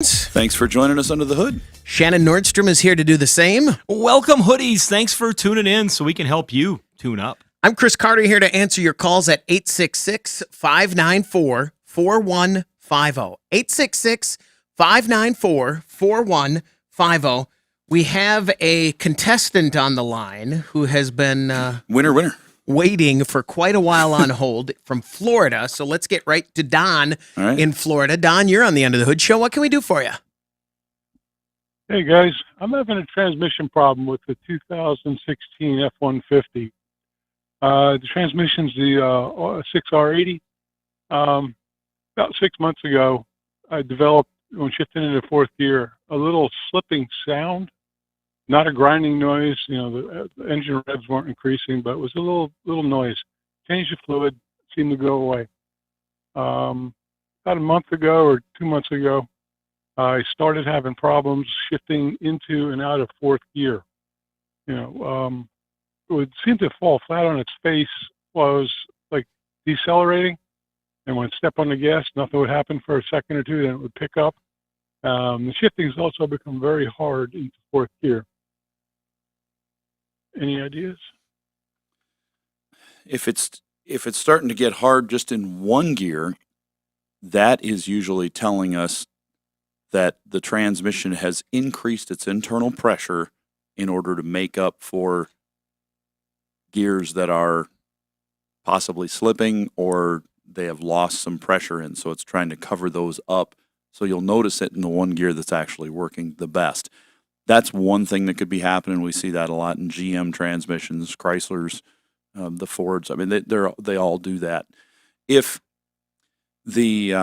Thanks for joining us under the hood. Shannon Nordstrom is here to do the same. Welcome, hoodies. Thanks for tuning in so we can help you tune up. I'm Chris Carter here to answer your calls at 866-594-4150. 866-594-4150. We have a contestant on the line who has been Winner. waiting for quite a while on hold from Florida. So let's get right to Don in Florida. Don, you're on the Under the Hood show. What can we do for you? Hey, guys. I'm having a transmission problem with the 2016 F150. The transmission's the 6R80. About 6 months ago, I developed, when shifting into fourth gear, a little slipping sound. Not a grinding noise. You know, the engine revs weren't increasing, but it was a little noise. Changed the fluid, seemed to go away. About a month ago or 2 months ago, I started having problems shifting into and out of fourth gear. You know, it would seem to fall flat on its face while I was like decelerating, and when I step on the gas, nothing would happen for a second or two, then it would pick up. The shifting has also become very hard into fourth gear. Any ideas? If it's starting to get hard just in one gear, that is usually telling us that the transmission has increased its internal pressure in order to make up for gears that are possibly slipping or they have lost some pressure in, so it's trying to cover those up. So you'll notice it in the one gear that's actually working the best. That's one thing that could be happening. We see that a lot in GM transmissions, Chryslers, the Fords. I mean, they all do that. If you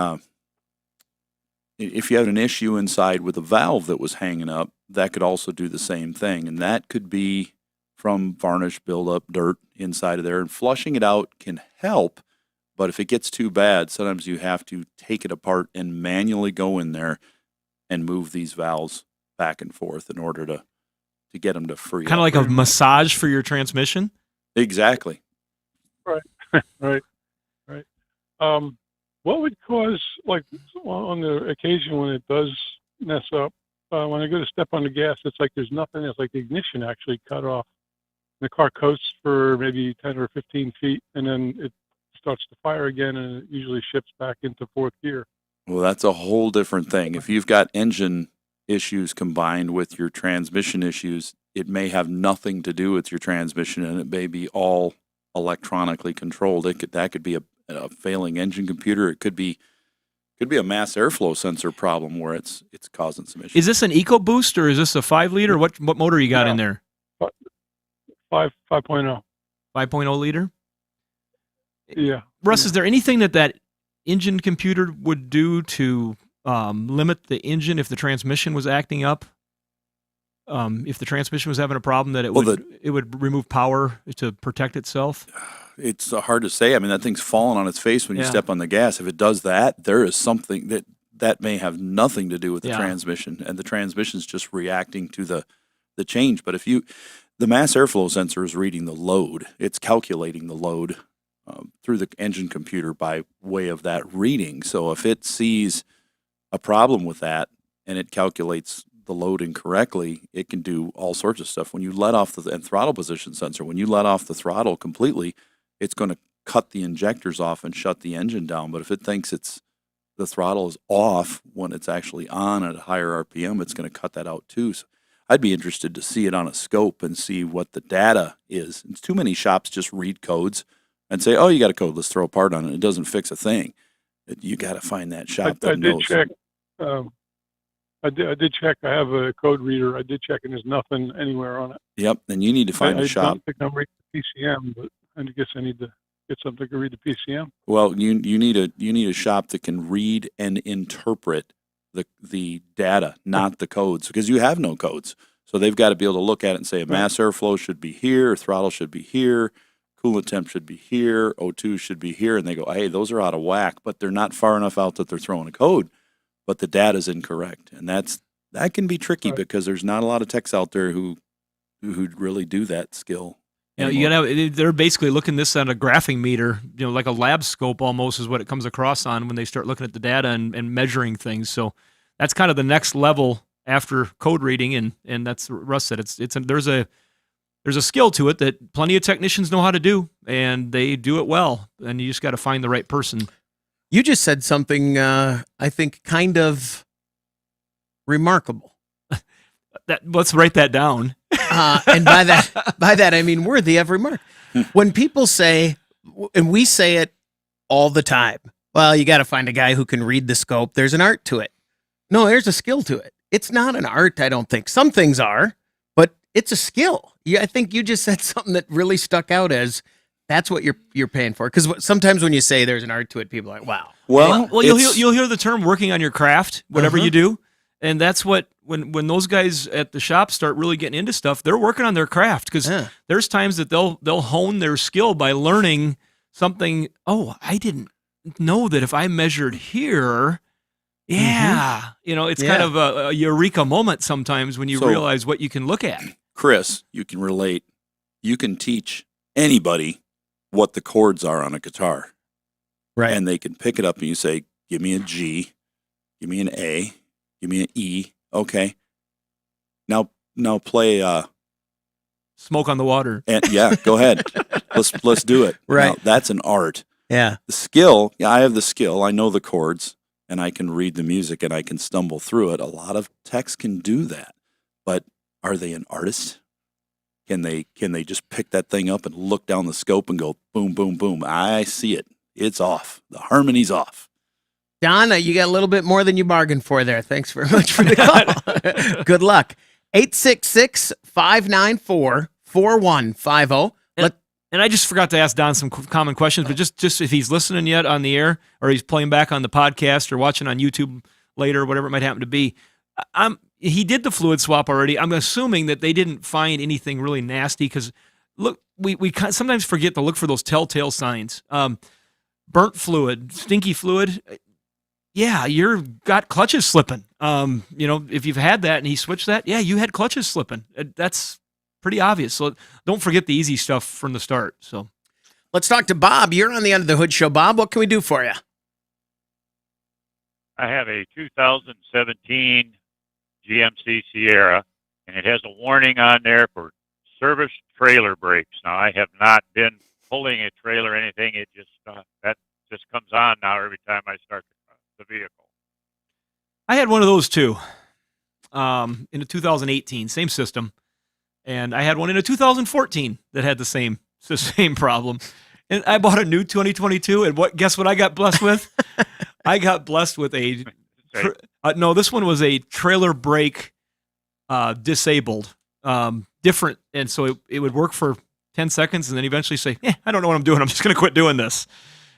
had an issue inside with a valve that was hanging up, that could also do the same thing, and that could be from varnish buildup, dirt inside of there, and flushing it out can help. But if it gets too bad, sometimes you have to take it apart and manually go in there and move these valves back and forth in order to get them to free up. Kind of like a massage for your transmission? Exactly. Right. Right. What would cause, like, on the occasion when it does mess up, when I go to step on the gas, it's like there's nothing. It's like the ignition actually cut off. The car coasts for maybe 10 or 15 feet, and then it starts to fire again, and it usually shifts back into fourth gear. Well, that's a whole different thing. If you've got engine issues combined with your transmission issues, it may have nothing to do with your transmission, and it may be all electronically controlled. That could be a failing engine computer. It could be a mass airflow sensor problem where it's causing some issues. Is this an EcoBoost or is this a 5-liter? What motor you got in there? 5.0. 5.0 liter? Yeah. Russ, is there anything that engine computer would do to limit the engine if the transmission was acting up? If the transmission was having a problem, that it would remove power to protect itself? It's hard to say. I mean, that thing's falling on its face when you step on the gas. If it does that, there is something that may have nothing to do with the transmission, and the transmission's just reacting to the change. But the mass airflow sensor is reading the load. It's calculating the load through the engine computer by way of that reading. So if it sees a problem with that and it calculates the load incorrectly, it can do all sorts of stuff. When you let off the throttle position sensor, when you let off the throttle completely, it's going to cut the injectors off and shut the engine down. But if it thinks the throttle is off when it's actually on at a higher RPM, it's going to cut that out too. So I'd be interested to see it on a scope and see what the data is. It's too many shops just read codes and say, "Oh, you got a code, let's throw a part on it." It doesn't fix a thing. You got to find that shop that knows. Check. I did check. I have a code reader. I did check, and there's nothing anywhere on it. Yep, and you need to find a shop. I don't think I'm reading the PCM, but I guess I need to get something to read the PCM. Well, you need a shop that can read and interpret the data, not the codes, because you have no codes. So they've got to be able to look at it and say a mass airflow should be here, throttle should be here, coolant temp should be here, O2 should be here, and they go, hey, those are out of whack, but they're not far enough out that they're throwing a code, but the data's incorrect. And that can be tricky because there's not a lot of techs out there who really do that skill. They're basically looking this at a graphing meter, like a lab scope almost is what it comes across on when they start looking at the data and measuring things. So that's kind of the next level after code reading, and that's what Russ said. There's a skill to it that plenty of technicians know how to do, and they do it well. And you just got to find the right person. You just said something I think kind of remarkable. Let's write that down. And by that I mean worthy of remark. When people say, and we say it all the time, well, you got to find a guy who can read the scope. There's an art to it. No, there's a skill to it. It's not an art, I don't think. Some things are, but it's a skill. Yeah, I think you just said something that really stuck out as that's what you're paying for. Because sometimes when you say there's an art to it, people are like, wow. Well, you'll hear the term working on your craft, whatever you do. And that's what, when those guys at the shop start really getting into stuff, they're working on their craft. Because there's times that they'll hone their skill by learning something. Oh, I didn't know that if I measured here, it's kind of a eureka moment sometimes when you realize what you can look at. Chris, you can relate. You can teach anybody what the chords are on a guitar. Right. And they can pick it up and you say, give me a G, give me an A, give me an E. Okay. Now play Smoke on the Water. And yeah, go ahead. Let's do it. Right. Now, that's an art. Yeah. The skill, I have the skill. I know the chords and I can read the music and I can stumble through it. A lot of techs can do that. But are they an artist? Can they just pick that thing up and look down the scope and go boom, boom, boom? I see it. It's off. The harmony's off. Don, you got a little bit more than you bargained for there. Thanks very much for the call. Good luck. 866-594-4150. And I just forgot to ask Don some common questions, but just if he's listening yet on the air or he's playing back on the podcast or watching on YouTube later, whatever it might happen to be, he did the fluid swap already. I'm assuming that they didn't find anything really nasty because, look, we sometimes forget to look for those telltale signs. Burnt fluid, stinky fluid. Yeah, you've got clutches slipping. If you've had that and he switched that, yeah, you had clutches slipping. That's pretty obvious. So don't forget the easy stuff from the start. So let's talk to Bob. You're on the Under the Hood show, Bob. What can we do for you? I have a 2017 GMC Sierra, and it has a warning on there for service trailer brakes. Now, I have not been pulling a trailer or anything. It just that just comes on now every time I start the vehicle. I had one of those too in a 2018, same system. And I had one in a 2014 that had the same problem. And I bought a new 2022, and guess what I got blessed with? I got blessed with a no, this one was a trailer brake disabled, different, and so it would work for 10 seconds and then eventually say, I don't know what I'm doing. I'm just going to quit doing this.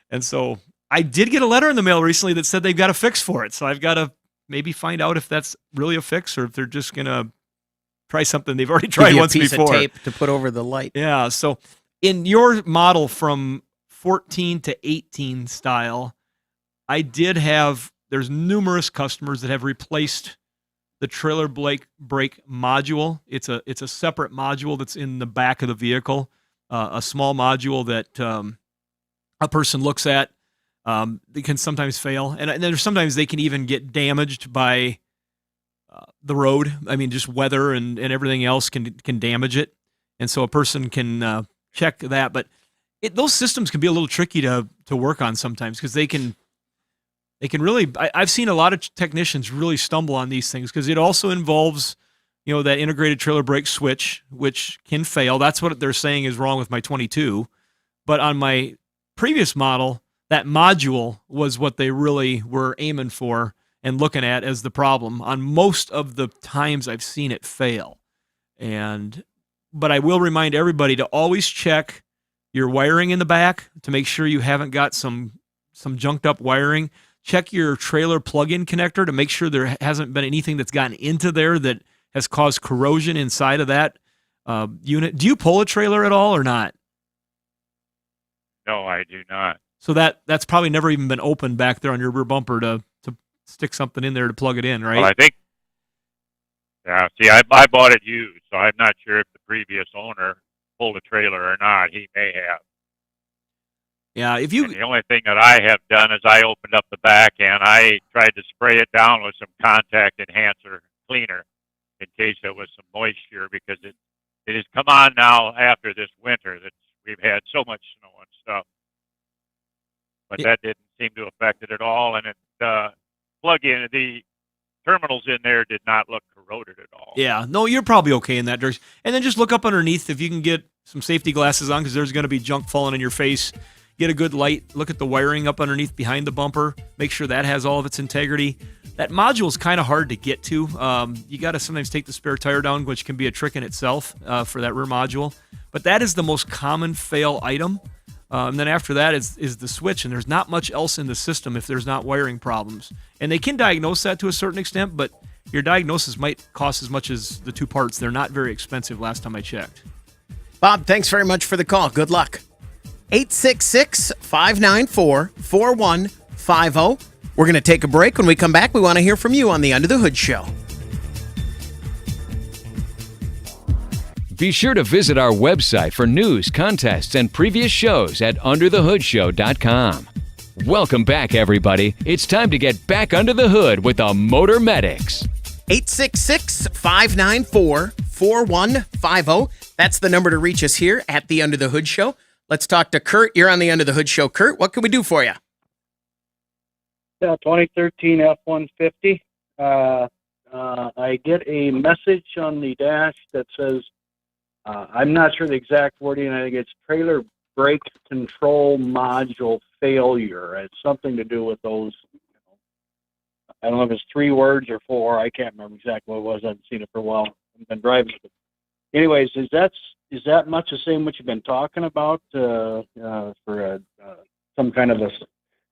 And so I did get a letter in the mail recently that said they've got a fix for it. So I've got to maybe find out if that's really a fix or if they're just going to try something they've already tried once before. Give you a piece of tape to put over the light. Yeah. So in your model from 14 to 18 style, there's numerous customers that have replaced the trailer brake module. It's a separate module that's in the back of the vehicle, a small module that a person looks at. They can sometimes fail, and there's sometimes they can even get damaged by the road. I mean, just weather and everything else can damage it, and so a person can check that. But those systems can be a little tricky to work on sometimes because they can really. I've seen a lot of technicians really stumble on these things because it also involves, that integrated trailer brake switch, which can fail. That's what they're saying is wrong with my 22. But on my previous model, that module was what they really were aiming for and looking at as the problem on most of the times I've seen it fail. But I will remind everybody to always check your wiring in the back to make sure you haven't got some junked up wiring. Check your trailer plug-in connector to make sure there hasn't been anything that's gotten into there that has caused corrosion inside of that unit. Do you pull a trailer at all or not? No, I do not. So that's probably never even been opened back there on your rear bumper to stick something in there to plug it in, right? Well, I think. Yeah. See, I bought it used, so I'm not sure if the previous owner pulled a trailer or not. He may have. Yeah, if And you the only thing that I have done is I opened up the back and I tried to spray it down with some contact enhancer cleaner in case there was some moisture, because it has come on now after this winter that we've had so much snow and stuff. But that didn't seem to affect it at all, and plug-in, the terminals in there did not look corroded at all. Yeah, no, you're probably okay in that direction. And then just look up underneath if you can get some safety glasses on, because there's going to be junk falling in your face. Get a good light. Look at the wiring up underneath behind the bumper. Make sure that has all of its integrity. That module is kind of hard to get to. You got to sometimes take the spare tire down, which can be a trick in itself for that rear module. But that is the most common fail item. And then after that is the switch, and there's not much else in the system if there's not wiring problems. And they can diagnose that to a certain extent, but your diagnosis might cost as much as the two parts. They're not very expensive last time I checked. Bob, thanks very much for the call. Good luck. 866-594-4150. We're going to take a break. When we come back, we want to hear from you on the Under the Hood Show. Be sure to visit our website for news, contests, and previous shows at underthehoodshow.com. Welcome back, everybody. It's time to get back under the hood with the Motor Medics. 866-594-4150. That's the number to reach us here at the Under the Hood Show. Let's talk to Kurt. You're on the Under the Hood Show. Kurt, what can we do for you? Yeah, 2013 F-150. I get a message on the dash that says, I'm not sure the exact wording, I think it's trailer brake control module failure. It's something to do with those, I don't know if it's 3 words or 4. I can't remember exactly what it was. I haven't seen it for a while. I've been driving it. Anyways, is that much the same what you've been talking about for some kind of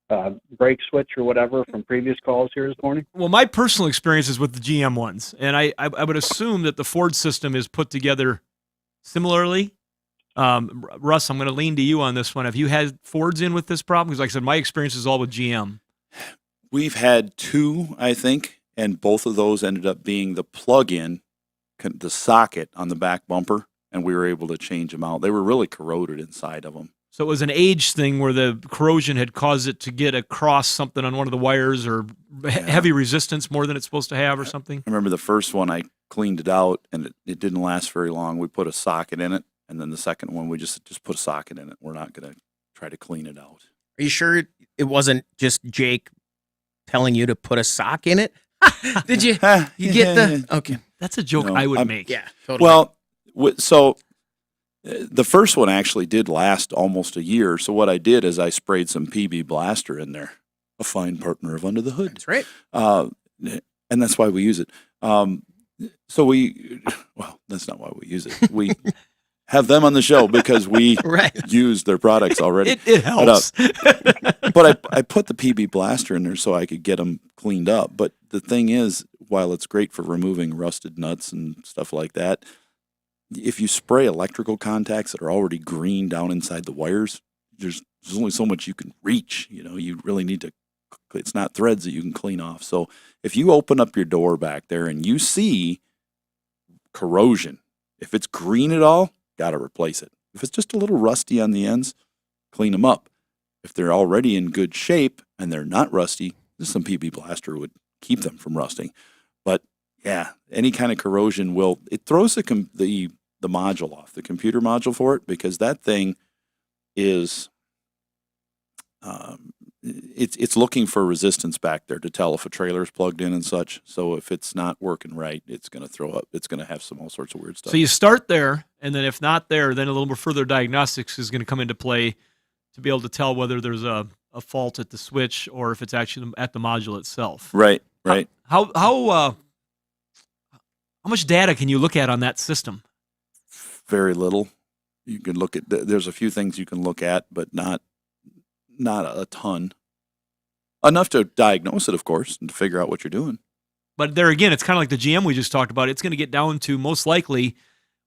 a brake switch or whatever from previous calls here this morning? Well, my personal experience is with the GM ones, and I would assume that the Ford system is put together similarly. Russ, I'm going to lean to you on this one. Have you had Fords in with this problem? Because like I said, my experience is all with GM. We've had 2, I think, and both of those ended up being the plug-in, the socket on the back bumper, and we were able to change them out. They were really corroded inside of them. So it was an age thing where the corrosion had caused it to get across something on one of the wires, or heavy resistance more than it's supposed to have or something? I remember the first one, I cleaned it out, and it didn't last very long. We put a socket in it, and then the second one, we just put a socket in it. We're not going to try to clean it out. Are you sure it wasn't just Jake telling you to put a sock in it? Did you get the... Okay. That's a joke I would make. Yeah, totally. Well, so the first one actually did last almost a year. So what I did is I sprayed some PB Blaster in there, a fine partner of Under the Hood. That's right. And that's why we use it. Well, that's not why we use it. We have them on the show because we use their products already. It helps. But I put the PB Blaster in there so I could get them cleaned up. But the thing is, while it's great for removing rusted nuts and stuff like that, if you spray electrical contacts that are already green down inside the wires, there's only so much you can reach. You really need to, it's not threads that you can clean off. So if you open up your door back there and you see corrosion, if it's green at all, got to replace it. If it's just a little rusty on the ends, clean them up. If they're already in good shape and they're not rusty, some PB Blaster would keep them from rusting. But yeah, any kind of corrosion it throws the module off, the computer module for it, because that thing is, it's looking for resistance back there to tell if a trailer is plugged in and such. So if it's not working right, it's going to throw up. It's going to have all sorts of weird stuff. So you start there, and then if not there, then a little bit further diagnostics is going to come into play to be able to tell whether there's a fault at the switch or if it's actually at the module itself. Right. How much data can you look at on that system? Very little. You can look at, there's a few things you can look at, but not a ton. Enough to diagnose it, of course, and to figure out what you're doing. But there again, it's kind of like the GM we just talked about. It's going to get down to most likely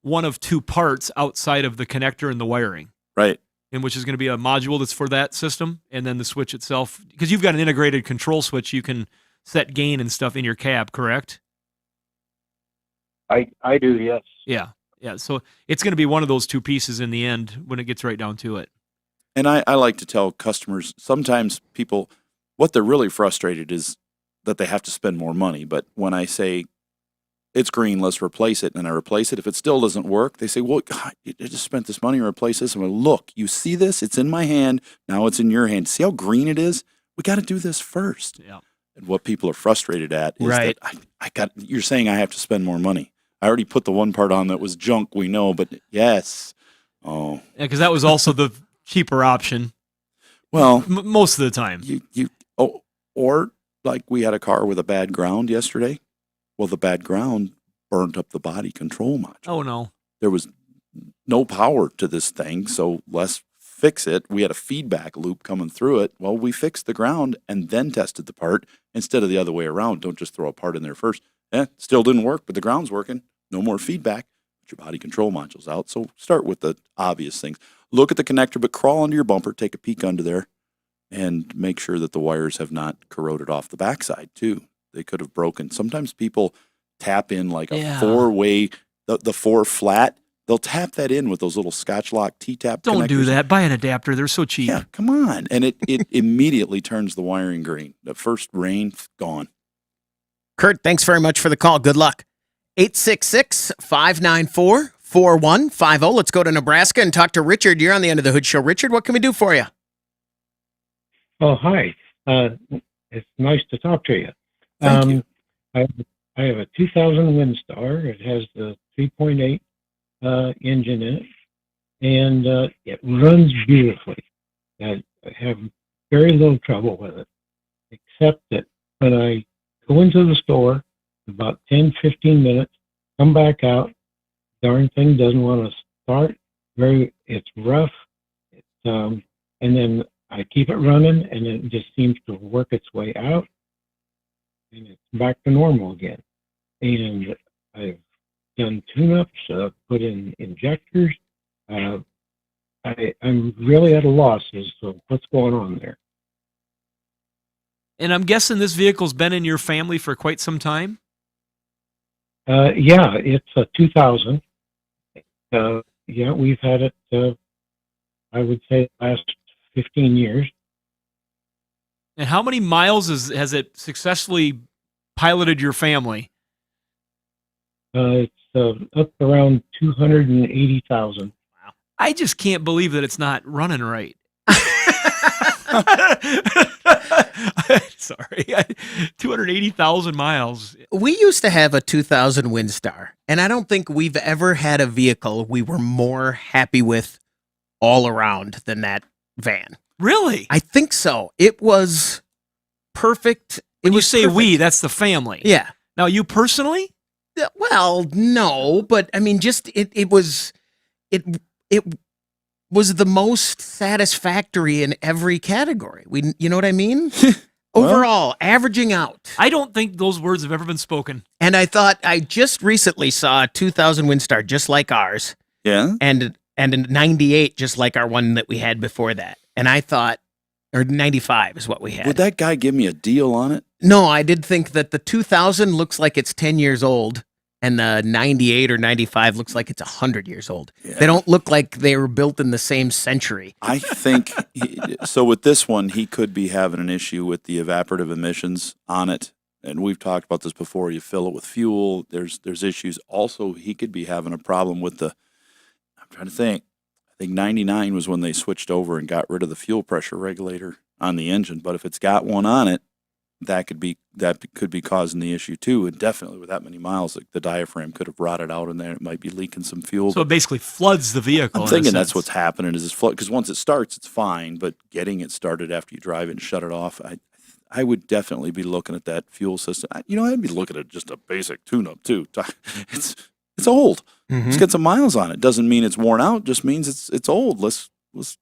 one of 2 parts outside of the connector and the wiring. Right. And which is going to be a module that's for that system, and then the switch itself. Because you've got an integrated control switch, you can set gain and stuff in your cab, correct? I do, yes. Yeah. So it's going to be one of those 2 pieces in the end when it gets right down to it. And I like to tell customers, sometimes people, what they're really frustrated is that they have to spend more money. But when I say, it's green, let's replace it, and I replace it, if it still doesn't work, they say, well, God, you just spent this money to replace this. I'm like, look, you see this? It's in my hand. Now it's in your hand. See how green it is? We got to do this first. Yeah. And what people are frustrated at is that you're saying I have to spend more money. I already put the one part on that was junk, we know, but yes. Oh. Yeah, because that was also the cheaper option. Well, most of the time. Or like we had a car with a bad ground yesterday. Well, the bad ground burned up the body control module. Oh, no. There was no power to this thing, so let's fix it. We had a feedback loop coming through it. Well, we fixed the ground and then tested the part instead of the other way around. Don't just throw a part in there first. Still didn't work, but the ground's working. No more feedback. But your body control module's out. So start with the obvious things. Look at the connector, but crawl under your bumper, take a peek under there, and make sure that the wires have not corroded off the backside, too. They could have broken. Sometimes people tap in like a four-way, the four flat. They'll tap that in with those little Scotch lock T-tap Don't connectors. do that. Buy an adapter. They're so cheap. Yeah, come on. And it immediately turns the wiring green. The first rain, gone. Kurt, thanks very much for the call. Good luck. 866-594-4150. Let's go to Nebraska and talk to Richard. You're on the End of the Hood Show. Richard, what can we do for you? Oh, hi. It's nice to talk to you. Thank you. I have a 2000 Windstar. It has the 3.8 engine in it, and it runs beautifully. I have very little trouble with it, except that when I go into the store, about 10, 15 minutes, come back out, darn thing doesn't want to start. It's rough, and then I keep it running, and it just seems to work its way out, and it's back to normal again. And I've done tune-ups, put in injectors. I'm really at a loss as to what's going on there. And I'm guessing this vehicle's been in your family for quite some time? Yeah, it's a 2000. Yeah, we've had it, I would say, the last 15 years. And how many miles has it successfully piloted your family? It's up around 280,000. Wow. I just can't believe that it's not running right. Sorry. 280,000 miles. We used to have a 2000 Windstar, and I don't think we've ever had a vehicle we were more happy with all around than that van. Really? I think so. It was perfect. When you say we, that's the family. Yeah. Now, you personally? Well, no, but I mean, just it was the most satisfactory in every category. You know what I mean? Overall, averaging out. I don't think those words have ever been spoken. And I thought I just recently saw a 2000 Windstar just like ours. Yeah. And a 98 just like our one that we had before that. And I thought, or 95 is what we had. Would that guy give me a deal on it? No, I did think that the 2000 looks like it's 10 years old, and the 98 or 95 looks like it's 100 years old. Yeah. They don't look like they were built in the same century. I think, so with this one, he could be having an issue with the evaporative emissions on it. And we've talked about this before. You fill it with fuel. There's issues. Also, he could be having a problem with I'm trying to think. I think 99 was when they switched over and got rid of the fuel pressure regulator on the engine. But if it's got one on it, that could be causing the issue too. And definitely with that many miles, the diaphragm could have rotted out in there. It might be leaking some fuel. So it basically floods the vehicle. I'm thinking that's what's happening is this flood, because once it starts, it's fine. But getting it started after you drive it and shut it off, I would definitely be looking at that fuel system. I'd be looking at just a basic tune-up too. It's old. Mm-hmm. Let's get some miles on it. Doesn't mean it's worn out. Just means it's old. Let's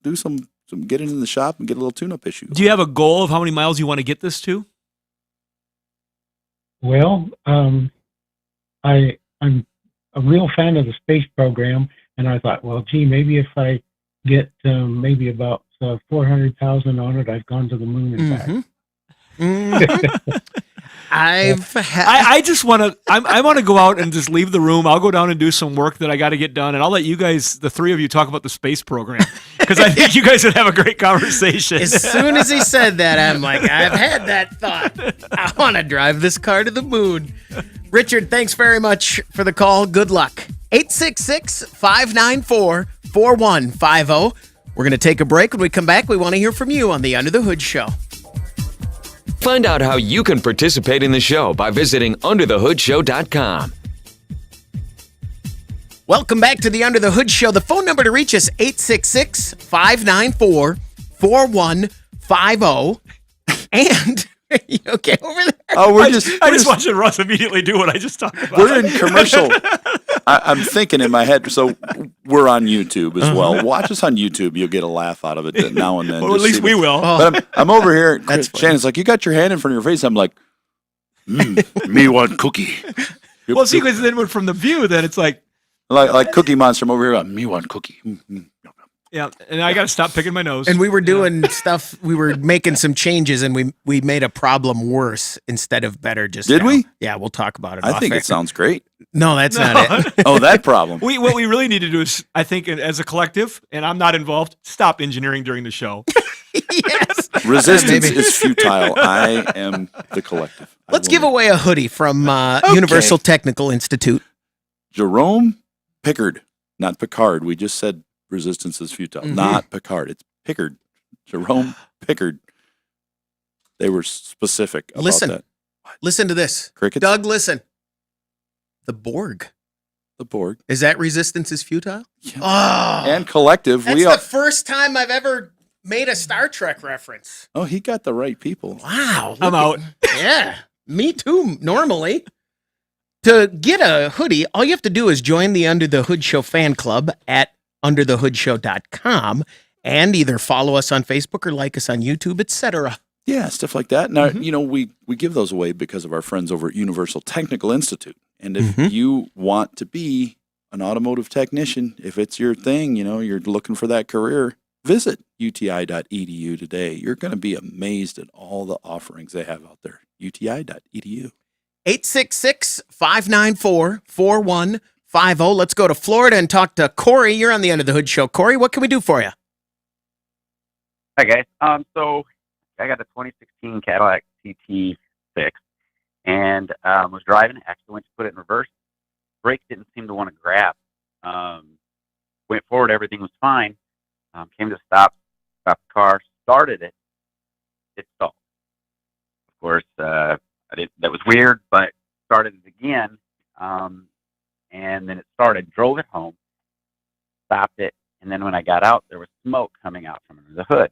do some get it in the shop and get a little tune-up issue. Do you have a goal of how many miles you want to get this to? Well, I'm a real fan of the space program, and I thought, well, gee, maybe if I get maybe about 400,000 on it, I've gone to the moon and back. Mm-hmm. I just want to. I want to go out and just leave the room. I'll go down and do some work that I got to get done, and I'll let you guys, the three of you, talk about the space program. because I think you guys would have a great conversation. As soon as he said that, I'm like, I've had that thought. I want to drive this car to the moon. Richard, thanks very much for the call. Good luck. 866-594-4150. We're going to take a break. When we come back, we want to hear from you on the Under the Hood Show. Find out how you can participate in the show by visiting underthehoodshow.com. Welcome back to the Under the Hood Show. The phone number to reach us, 866-594-4150. And, okay, over there. Oh, I just watching Russ immediately do what I just talked about. We're in commercial. I'm thinking in my head, so we're on YouTube as well. Watch us on YouTube. You'll get a laugh out of it now and then. Well, at least we will. But I'm over here. Shannon's like, you got your hand in front of your face. I'm like, me want cookie. Well, see, because then from the view, then it's like Cookie Monster. I'm over here. Me want cookie. Yeah, and I got to stop picking my nose. And we were doing stuff. We were making some changes, and we made a problem worse instead of better. Did we? Yeah, we'll talk about it. I think it sounds great. No, that's not it. Oh, that problem. What we really need to do is, I think, as a collective, and I'm not involved, stop engineering during the show. Yes. Resistance is futile. I am the collective. Let's give away a hoodie from Universal Technical Institute. Jerome Pickard, not Picard. We just said resistance is futile. Not Picard. It's Pickard. Jerome Pickard. They were specific about that. Listen to this. Crickets? Doug, listen. The Borg. The Borg. Is that resistance is futile? Yeah. Oh. And collective. That's the first time I've ever made a Star Trek reference. Oh, he got the right people. Wow. I'm out. Yeah. Me too, normally. To get a hoodie, all you have to do is join the Under the Hood Show fan club at underthehoodshow.com and either follow us on Facebook or like us on YouTube, etc. Yeah, stuff like that. Now, we give those away because of our friends over at Universal Technical Institute. And if you want to be an automotive technician, if it's your thing, you're looking for that career, visit uti.edu today. You're going to be amazed at all the offerings they have out there. uti.edu. 866-594-4150. Let's go to Florida and talk to Corey. You're on the Under the Hood Show. Corey, what can we do for you? Hi, guys. So I got a 2016 Cadillac CT6 and was driving. Actually went to put it in reverse. Brake didn't seem to want to grab. Went forward. Everything was fine. Came to stop the car, started it. It stalled. Of course, that was weird, but started it again. And then it started, drove it home, stopped it, and then when I got out, there was smoke coming out from under the hood.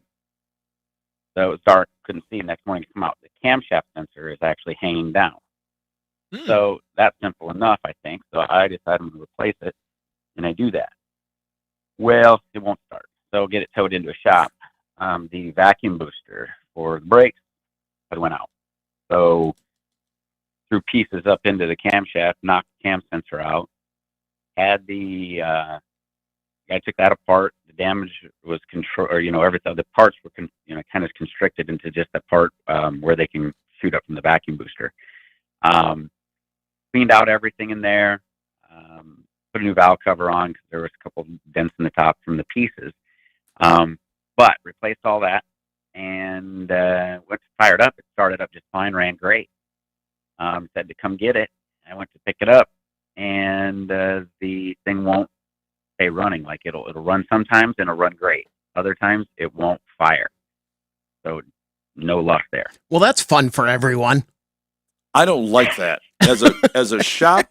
So it was dark, couldn't see. Next morning to come out, the camshaft sensor is actually hanging down. So that's simple enough, I think. So I decided I'm going to replace it, and I do that. Well, it won't start. So get it towed into a shop. The vacuum booster for the brakes went out. So threw pieces up into the camshaft, knocked the cam sensor out, had the, I took that apart. The damage was everything, the parts were, kind of constricted into just the part where they can shoot up from the vacuum booster. Cleaned out everything in there, put a new valve cover on because there was a couple dents in the top from the pieces. But replaced all that and went to fire it up. It started up just fine, ran great. Said to come get it. I went to pick it up, and the thing won't stay running. Like it'll run sometimes and it'll run great. Other times it won't fire. So no luck there. Well, that's fun for everyone. I don't like that. As a shop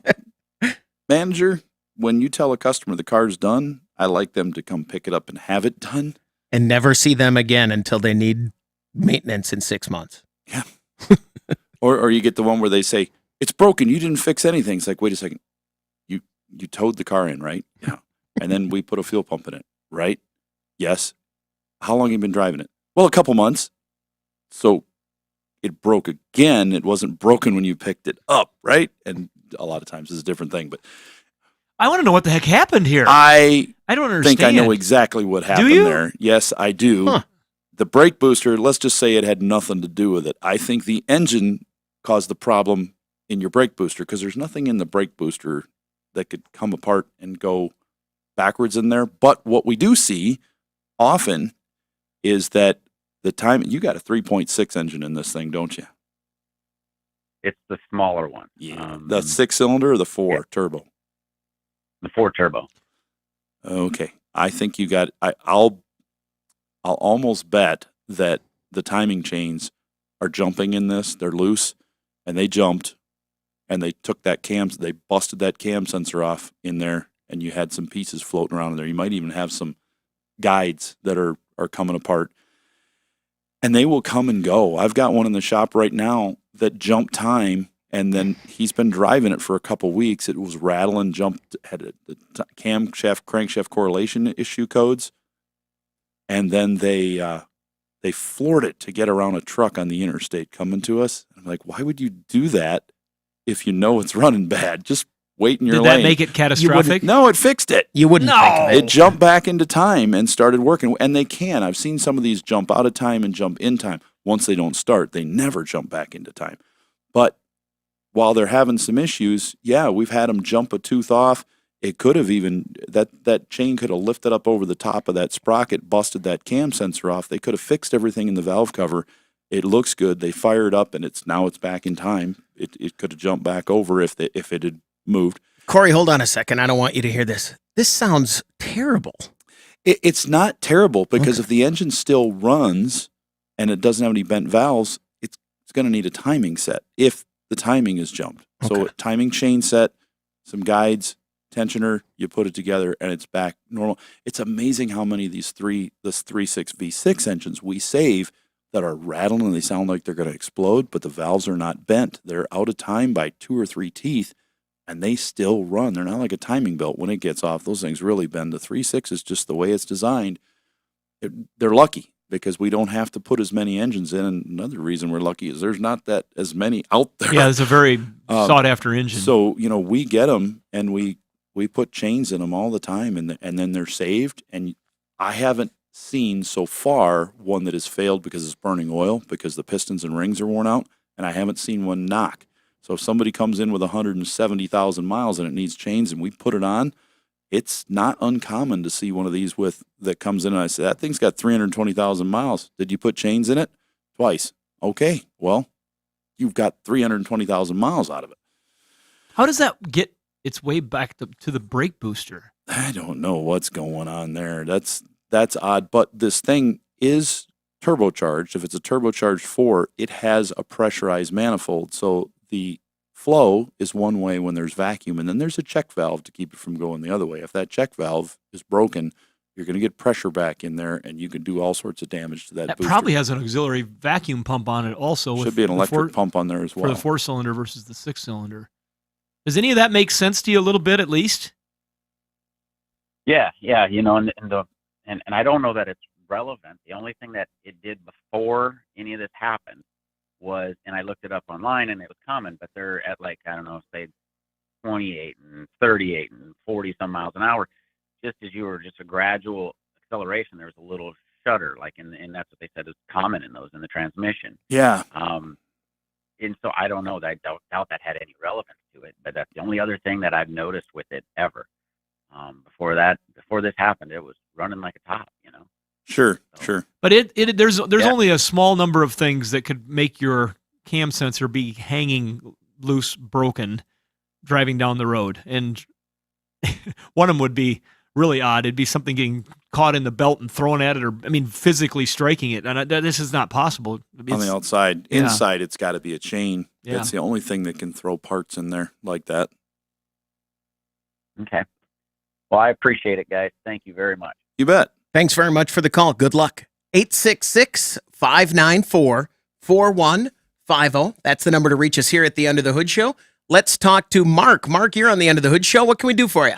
manager, when you tell a customer the car's done, I like them to come pick it up and have it done. And never see them again until they need maintenance in 6 months. Yeah. Or you get the one where they say, it's broken, you didn't fix anything. It's like, wait a second. You towed the car in, right? Yeah. And then we put a fuel pump in it, right? Yes. How long have you been driving it? Well, a couple months. So it broke again. It wasn't broken when you picked it up, right? And a lot of times it's a different thing. But I want to know what the heck happened here. I don't understand. think I know exactly what happened there. Yes, I do. Huh. The brake booster, let's just say it had nothing to do with it. I think the engine caused the problem in your brake booster because there's nothing in the brake booster that could come apart and go backwards in there. But what we do see often is that the time you got a 3.6 engine in this thing, don't you? It's the smaller one. Yeah. The 6-cylinder or the 4 yeah. turbo? The 4 turbo. Okay. I think you got I'll almost bet that the timing chains are jumping in this. They're loose, and they jumped, and they took they busted that cam sensor off in there, and you had some pieces floating around in there. You might even have some guides that are coming apart. And they will come and go. I've got one in the shop right now that jumped time, and then he's been driving it for a couple weeks. It was rattling, had the camshaft, crankshaft correlation issue codes, and then they floored it to get around a truck on the interstate coming to us. I'm like, why would you do that if you know it's running bad? Just wait in your lane. Did that make it catastrophic? No, it fixed it. You wouldn't think of it. It jumped back into time and started working. And they can. I've seen some of these jump out of time and jump in time. Once they don't start, they never jump back into time. But while they're having some issues, yeah, we've had them jump a tooth off. It could have even, that chain could have lifted up over the top of that sprocket, busted that cam sensor off. They could have fixed everything in the valve cover. It looks good. They fired up, and it's back in time. It could have jumped back over if it had moved. Corey, hold on a second. I don't want you to hear this. This sounds terrible. It's not terrible because if the engine still runs and it doesn't have any bent valves, it's going to need a timing set if the timing is jumped. So timing chain set, some guides, tensioner, you put it together, and it's back normal. It's amazing how many of this 3.6 V6 engines we save that are rattling and they sound like they're going to explode, but the valves are not bent. They're out of time by 2 or 3 teeth, and they still run. They're not like a timing belt. When it gets off, those things really bend. The 3.6 is just the way it's designed. They're lucky because we don't have to put as many engines in. And another reason we're lucky is there's not that as many out there. Yeah, it's a very sought-after engine. So, we get them, and we put chains in them all the time, and then they're saved. And I haven't seen so far one that has failed because it's burning oil, because the pistons and rings are worn out, and I haven't seen one knock. So if somebody comes in with 170,000 miles and it needs chains and we put it on, it's not uncommon to see one of these that comes in and I say, that thing's got 320,000 miles. Did you put chains in it? Twice. Okay, well, you've got 320,000 miles out of it. How does that get its way back to the brake booster? I don't know what's going on there. That's odd, but this thing is turbocharged. If it's a turbocharged 4, it has a pressurized manifold. So the flow is one way when there's vacuum, and then there's a check valve to keep it from going the other way. If that check valve is broken, you're going to get pressure back in there, and you can do all sorts of damage to that booster. That probably has an auxiliary vacuum pump on it also. Should be an electric pump on there as well. For the 4-cylinder versus the 6-cylinder. Does any of that make sense to you a little bit, at least? Yeah, and I don't know that it's relevant. The only thing that it did before any of this happened was, and I looked it up online, and it was common, but they're at say 28 and 38 and 40 some miles an hour. Just as you were just a gradual acceleration, there was a little shudder, and that's what they said is common in the transmission. Yeah. And so I don't know. I doubt that had any relevance to it, but that's the only other thing that I've noticed with it ever. Before this happened, it was running like a top, Sure. But there's only a small number of things that could make your cam sensor be hanging loose, broken, driving down the road. And one of them would be really odd. It'd be something getting caught in the belt and thrown at it, or physically striking it. And this is not possible. On the outside. Yeah. Inside, it's got to be a chain. Yeah. It's the only thing that can throw parts in there like that. Okay. Well, I appreciate it, guys. Thank you very much. You bet. Thanks very much for the call. Good luck. 866-594-4150. That's the number to reach us here at the Under the Hood Show. Let's talk to Mark. Mark, you're on the Under the Hood Show. What can we do for you?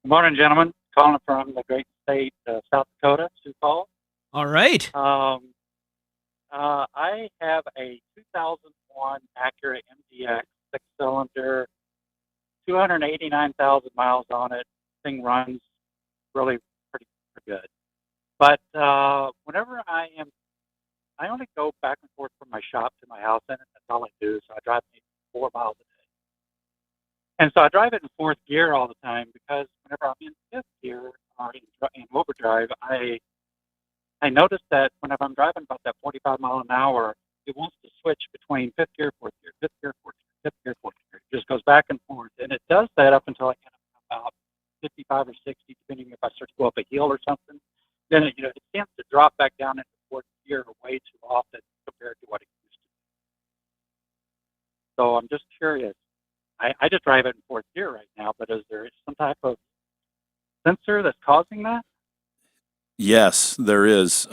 Good morning, gentlemen. Calling from the great state of South Dakota, Sioux Falls. All right. I have a 2001 Acura MDX six-cylinder, 289,000 miles on it. Thing runs really pretty good. But whenever I only go back and forth from my shop to my house, and that's all I do. So I drive maybe 4 miles a day. And so I drive it in fourth gear all the time because whenever I'm in fifth gear, car in overdrive, I noticed that whenever I'm driving about that 45 mile an hour, it wants to switch between fifth gear, fourth gear, fifth gear, fourth gear, fifth gear, fourth gear. It just goes back and forth, and it does that up until I get about 55 or 60, depending if I start to go up a hill or something. Then it tends to drop back down into fourth gear way too often compared to what it used to be. So I'm just curious. I just drive it in fourth gear right now, but is there some type of sensor that's causing that? Yes, there is.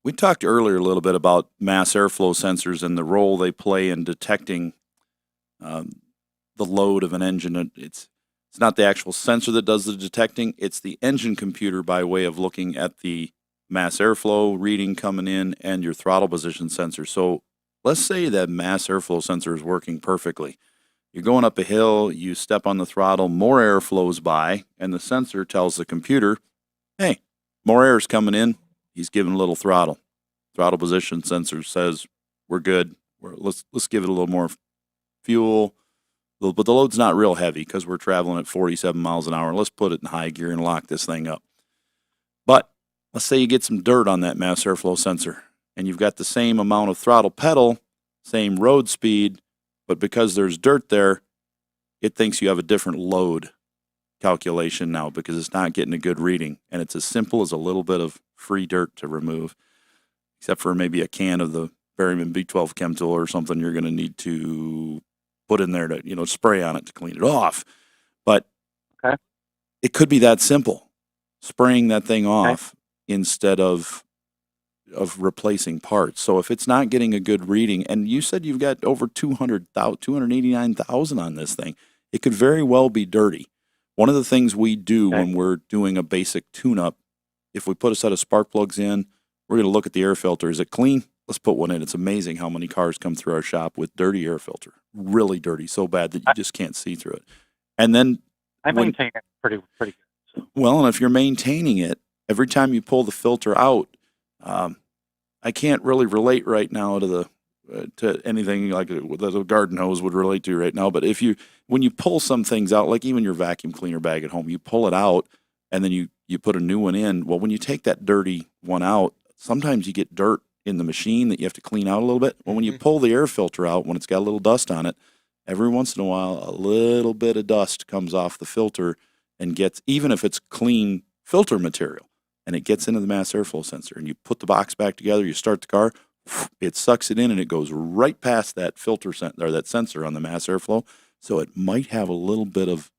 We talked earlier a little bit about mass airflow sensors and the role they play in detecting the load of an engine. It's not the actual sensor that does the detecting. It's the engine computer by way of looking at the mass airflow reading coming in and your throttle position sensor. So let's say that mass airflow sensor is working perfectly. You're going up a hill, you step on the throttle, more air flows by, and the sensor tells the computer, hey, more air is coming in. He's giving a little throttle. Throttle position sensor says, we're good. Let's give it a little more fuel. But the load's not real heavy because we're traveling at 47 miles an hour. Let's put it in high gear and lock this thing up. But let's say you get some dirt on that mass airflow sensor, and you've got the same amount of throttle pedal, same road speed, but because there's dirt there, it thinks you have a different load calculation now because it's not getting a good reading. And it's as simple as a little bit of free dirt to remove, except for maybe a can of the Berryman B12 Chem Tool or something you're going to need to put in there to, spray on it to clean it off. But it could be that simple, spraying that thing off instead of replacing parts. So if it's not getting a good reading, and you said you've got over 289,000 on this thing, it could very well be dirty. One of the things we do when we're doing a basic tune-up, if we put a set of spark plugs in, we're going to look at the air filter. Is it clean? Let's put one in. It's amazing how many cars come through our shop with dirty air filter. Really dirty, so bad that you just can't see through it. And then I maintain it pretty good. So. Well, and if you're maintaining it, every time you pull the filter out, I can't really relate right now to anything like that a garden hose would relate to right now. But when you pull some things out, like even your vacuum cleaner bag at home, you pull it out and then you put a new one in. Well, when you take that dirty one out, sometimes you get dirt in the machine that you have to clean out a little bit. Well, when you pull the air filter out, when it's got a little dust on it, every once in a while, a little bit of dust comes off the filter and gets, even if it's clean filter material, and it gets into the mass airflow sensor, and you put the box back together, you start the car, it sucks it in, and it goes right past that filter or that sensor on the mass airflow. So it might have a little bit of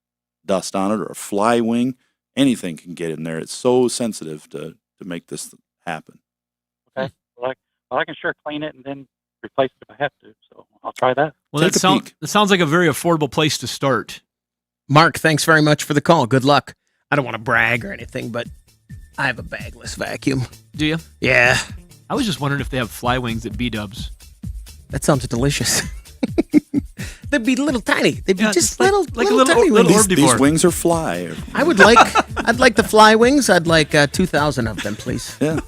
dust on it or a fly wing. Anything can get in there. It's so sensitive to make this happen. Okay. Well, I can sure clean it and then replace it if I have to. So I'll try that. Well, that sounds like a very affordable place to start. Mark, thanks very much for the call. Good luck. I don't want to brag or anything, but I have a bagless vacuum. Do you? Yeah. I was just wondering if they have fly wings at B-dubs. That sounds delicious. They'd be little tiny. They'd be just like little little tiny wings. These wings are fly. I'd like the fly wings. I'd like 2,000 of them, please. Yeah.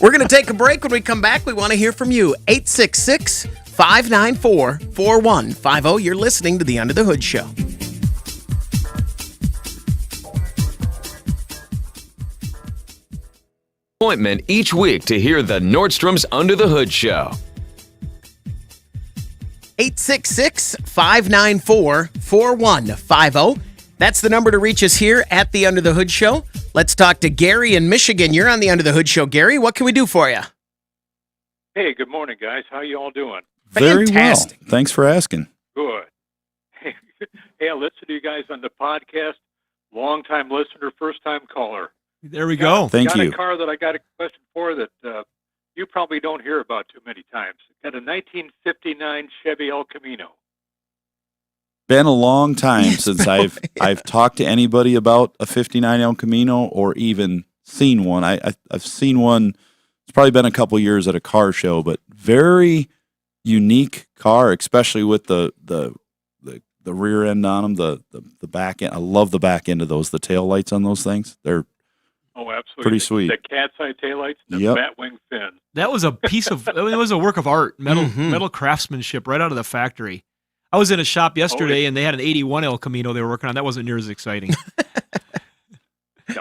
We're going to take a break. When we come back, we want to hear from you. 866-594-4150. You're listening to the Under the Hood Show. Appointment each week to hear the Nordstrom's Under the Hood Show. 866-594-4150. That's the number to reach us here at the Under the Hood Show. Let's talk to Gary in Michigan. You're on the Under the Hood Show. Gary, what can we do for you? Hey, good morning, guys. How you all doing? Very Fantastic. well. Thanks for asking. Good. Hey, I listen to you guys on the podcast. Long-time listener, first-time caller. There we go. Thank you. Got a car that I got a question for that you probably don't hear about too many times. Got a 1959 Chevy El Camino. Been a long time since I've talked to anybody about a 59 El Camino or even seen one. I've seen one. It's probably been a couple years at a car show, but very unique car, especially with the rear end on them, the back end. I love the back end of those. The tail lights on those things. They're absolutely pretty sweet. The cat's eye taillights, and the batwing fin. That was a piece of. It was a work of art, metal craftsmanship right out of the factory. I was in a shop yesterday, and they had an 81 El Camino they were working on. That wasn't near as exciting. No.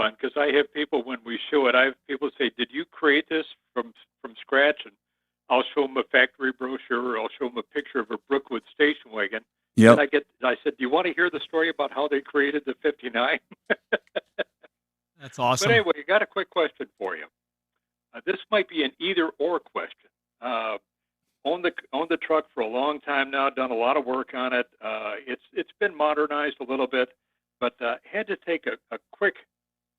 fun because I have people when we show it. I have people say, "Did you create this from scratch?" And I'll show them a factory brochure. Or I'll show them a picture of a Brookwood station wagon. Yep. And I said, "Do you want to hear the story about how they created the '59?" That's awesome. But anyway, I got a quick question for you. This might be an either-or question. Owned the truck for a long time now. Done a lot of work on it. It's been modernized a little bit, but had to take a quick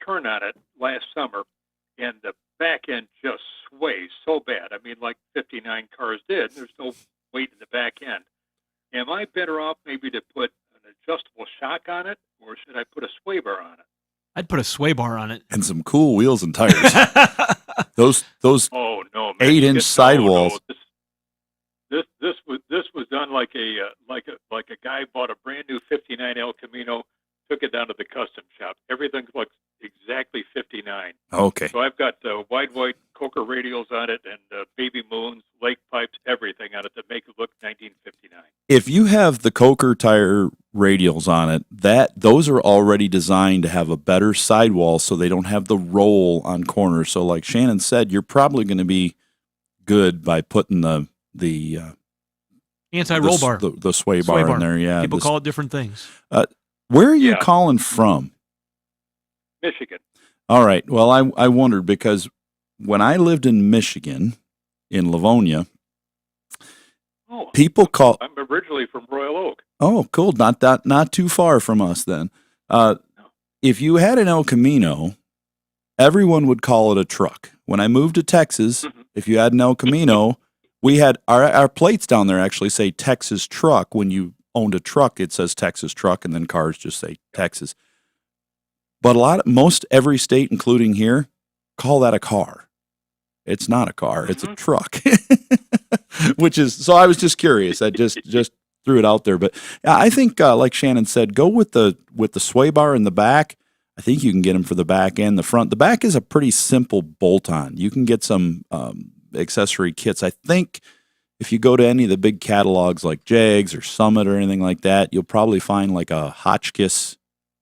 turn on it last summer, and the back end just sways so bad. I mean, like 59 cars did. There's no weight in the back end. Am I better off maybe to put an adjustable shock on it, or should I put a sway bar on it? I'd put a sway bar on it. And some cool wheels and tires. those Oh no, man. 8-inch sidewalls. No. This was done like a guy bought a brand new '59 El Camino, took it down to the custom shop. Everything looks exactly '59. Okay. So I've got wide white Coker radials on it and baby moons, lake pipes, everything on it to make it look 1959. If you have the Coker tire radials on it, those are already designed to have a better sidewall so they don't have the roll on corners. So like Shannon said, you're probably going to be good by putting the anti-roll bar, the sway bar in there. Yeah, people call it different things. Where are you calling from? Michigan. All right. Well, I wondered because when I lived in Michigan, in Livonia, people call. I'm originally from Royal Oak. Oh, cool. Not too far from us then. If you had an El Camino, everyone would call it a truck. When I moved to Texas, if you had an El Camino, we had our plates down there actually say Texas truck. When you owned a truck, it says Texas truck, and then cars just say Texas. But most every state, including here, call that a car. It's not a car; it's a truck. Which is so. I was just curious. I just threw it out there. But I think, like Shannon said, go with the sway bar in the back. I think you can get them for the back and the front. The back is a pretty simple bolt-on. You can get some accessory kits. I think if you go to any of the big catalogs like Jags or Summit or anything like that, you'll probably find like a Hotchkiss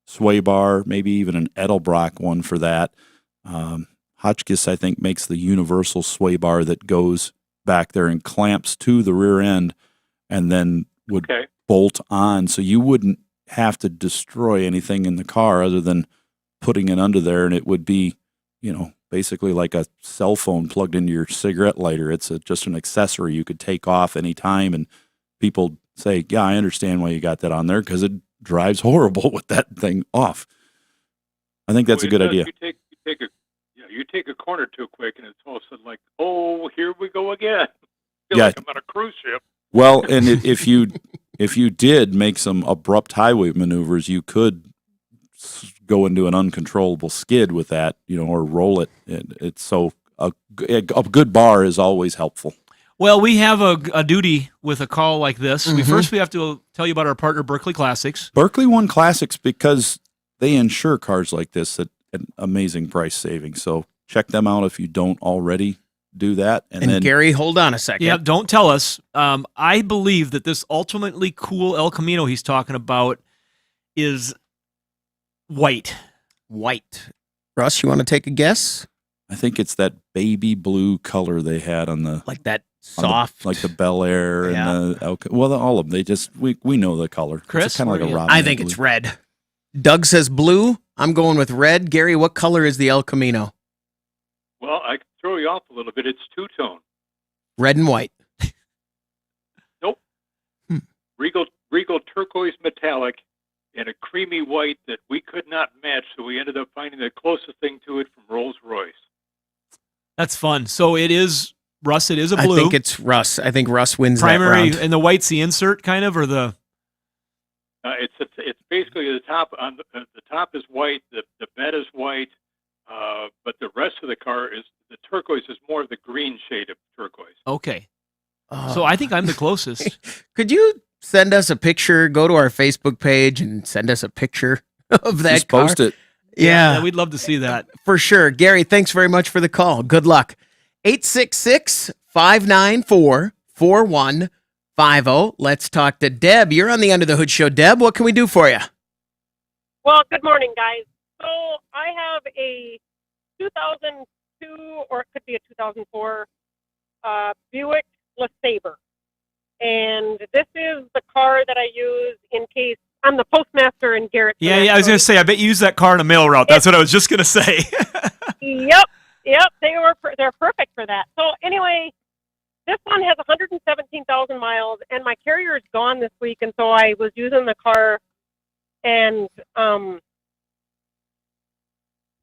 sway bar, maybe even an Edelbrock one for that. Hotchkiss, I think, makes the universal sway bar that goes back there and clamps to the rear end and then would bolt on. So you wouldn't have to destroy anything in the car other than putting it under there, and it would be, basically like a cell phone plugged into your cigarette lighter. It's just an accessory you could take off anytime, and people say, yeah, I understand why you got that on there because it drives horrible with that thing off. I think that's a good idea. You take a corner too quick, and it's all of a sudden like, oh, here we go again. I feel like I'm on a cruise ship. Well, and if you did make some abrupt highway maneuvers, you could go into an uncontrollable skid with that, or roll it. It's so a good bar is always helpful. Well, we have a duty with a call like this. We have to tell you about our partner, Berkeley Classics. Berkeley won Classics because they insure cars like this at an amazing price savings. So check them out if you don't already do that. And then, Gary, hold on a second. Yeah, don't tell us. I believe that this ultimately cool El Camino he's talking about is white. Russ, you want to take a guess? I think it's that baby blue color they had on the like that soft, like the Bel Air and all of them. They just we know the color. Chris, kind of like a robin. I think it's red. Doug says blue. I'm going with red. Gary, what color is the El Camino? Well, I can throw you off a little bit. It's two-tone. Red and white. Nope. Regal turquoise metallic and a creamy white that we could not match, so we ended up finding the closest thing to it from Rolls-Royce. That's fun. So it is, Russ, it is a blue. I think it's Russ. I think Russ wins primary, that round. and the white's the insert kind of, or the... It's basically the top. The top is white, the bed is white, but the rest of the car is, the turquoise is more of the green shade of turquoise. Okay. So I think I'm the closest. Could you send us a picture, go to our Facebook page and send us a picture of that Just car? post it. Yeah. We'd love to see that. For sure. Gary, thanks very much for the call. Good luck. 866-594-4150. Let's talk to Deb. You're on the Under the Hood Show. Deb, what can we do for you? Well, good morning, guys. So I have a 2002, or it could be a 2004, Buick LeSabre. And this is the car that I use in case I'm the postmaster in Garrett. Yeah, I was going to say, I bet you use that car in a mail route. That's what I was just going to say. Yep, they're perfect for that. So anyway, this one has 117,000 miles, and my carrier is gone this week, and so I was using the car, and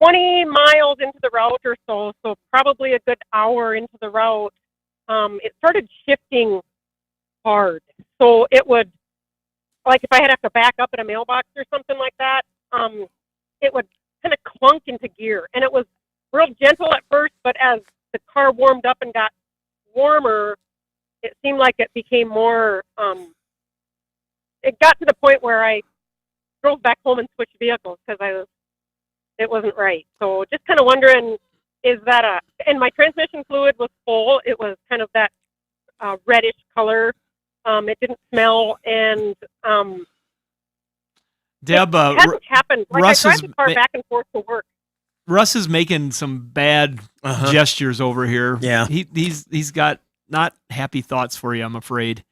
20 miles into the route or so probably a good hour into the route, it started shifting hard. So it would, like if I had to back up at a mailbox or something like that, it would kind of clunk into gear. And it was real gentle at first, but as the car warmed up and got warmer, it seemed like it became more, it got to the point where I drove back home and switched vehicles because it wasn't right. So just kind of wondering, is that and my transmission fluid was full. It was kind of that reddish color. It didn't smell, and Deb, it hasn't happened. Like Russ I drive the car back and forth to work. Russ is making some bad gestures over here. Yeah. He's got not happy thoughts for you, I'm afraid.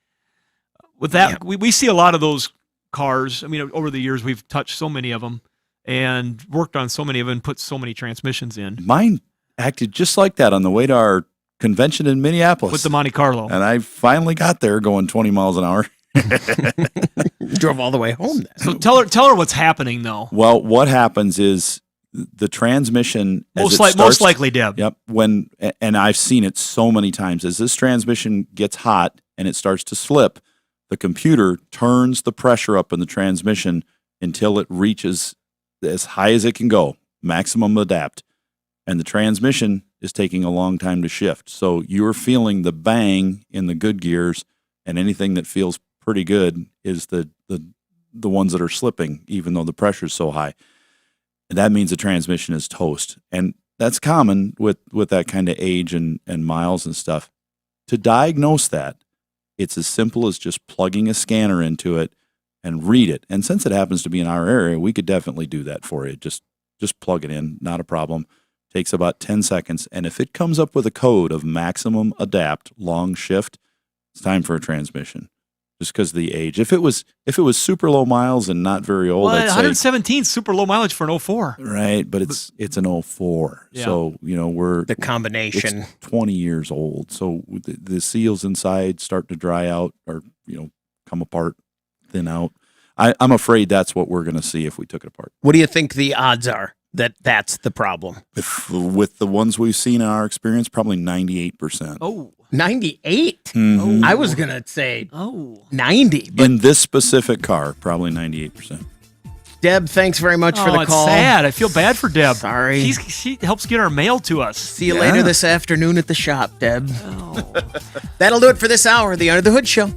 With that, we see a lot of those cars. I mean, over the years, we've touched so many of them and worked on so many of them and put so many transmissions in. Mine acted just like that on the way to our convention in Minneapolis. With the Monte Carlo. And I finally got there going 20 miles an hour. Drove all the way home then. So tell her what's happening, though. Well, what happens is the transmission... Most likely, Deb. Yep. And I've seen it so many times. As this transmission gets hot and it starts to slip, the computer turns the pressure up in the transmission until it reaches as high as it can go, maximum adapt. And the transmission is taking a long time to shift. So you're feeling the bang in the good gears, and anything that feels pretty good is the ones that are slipping, even though the pressure is so high. And that means the transmission is toast. And that's common with that kind of age and miles and stuff. To diagnose that, it's as simple as just plugging a scanner into it and read it. And since it happens to be in our area, we could definitely do that for you. Just plug it in, not a problem. Takes about 10 seconds. And if it comes up with a code of maximum adapt, long shift, it's time for a transmission. Just because of the age. If it was super low miles and not very old, I'd say 117 super low mileage for an 04. Right, but it's an 04. Yeah. So, we're the combination. It's 20 years old. So the seals inside start to dry out or, come apart, thin out. I'm afraid that's what we're going to see if we took it apart. What do you think the odds are that that's the problem? With the ones we've seen in our experience, probably 98%. Oh. 98? Mm-hmm. I was going to say 90. But in this specific car, probably 98%. Deb, thanks very much for the it's call. Sad. I feel bad for Deb. Sorry. She helps get our mail to us. See you later this afternoon at the shop, Deb. Oh. That'll do it for this hour of the Under the Hood Show.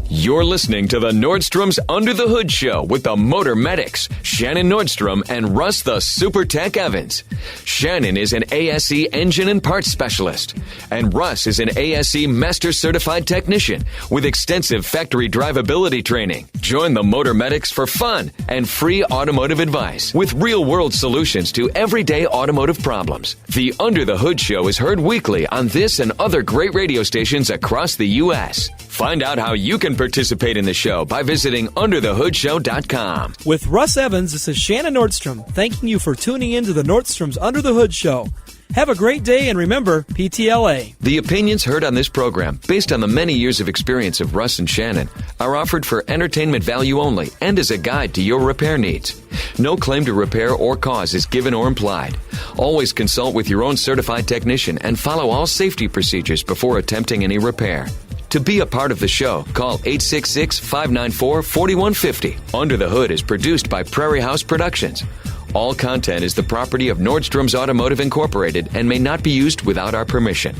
You're listening to the Nordstrom's Under the Hood Show with the Motor Medics, Shannon Nordstrom and Russ the Super Tech Evans. Shannon is an ASE engine and parts specialist, and Russ is an ASE Master Certified Technician with extensive factory drivability training. Join the Motor Medics for fun and free automotive advice with real-world solutions to everyday automotive problems. The Under the Hood Show is heard weekly on this and other great radio stations across the U.S. Find out how you can participate in the show by visiting underthehoodshow.com. With Russ Evans, this is Shannon Nordstrom, thanking you for tuning in to the Nordstrom's Under the Hood Show. Have a great day, and remember, PTLA. The opinions heard on this program, based on the many years of experience of Russ and Shannon, are offered for entertainment value only and as a guide to your repair needs. No claim to repair or cause is given or implied. Always consult with your own certified technician and follow all safety procedures before attempting any repair. To be a part of the show, call 866-594-4150. Under the Hood is produced by Prairie House Productions. All content is the property of Nordstrom's Automotive Incorporated and may not be used without our permission.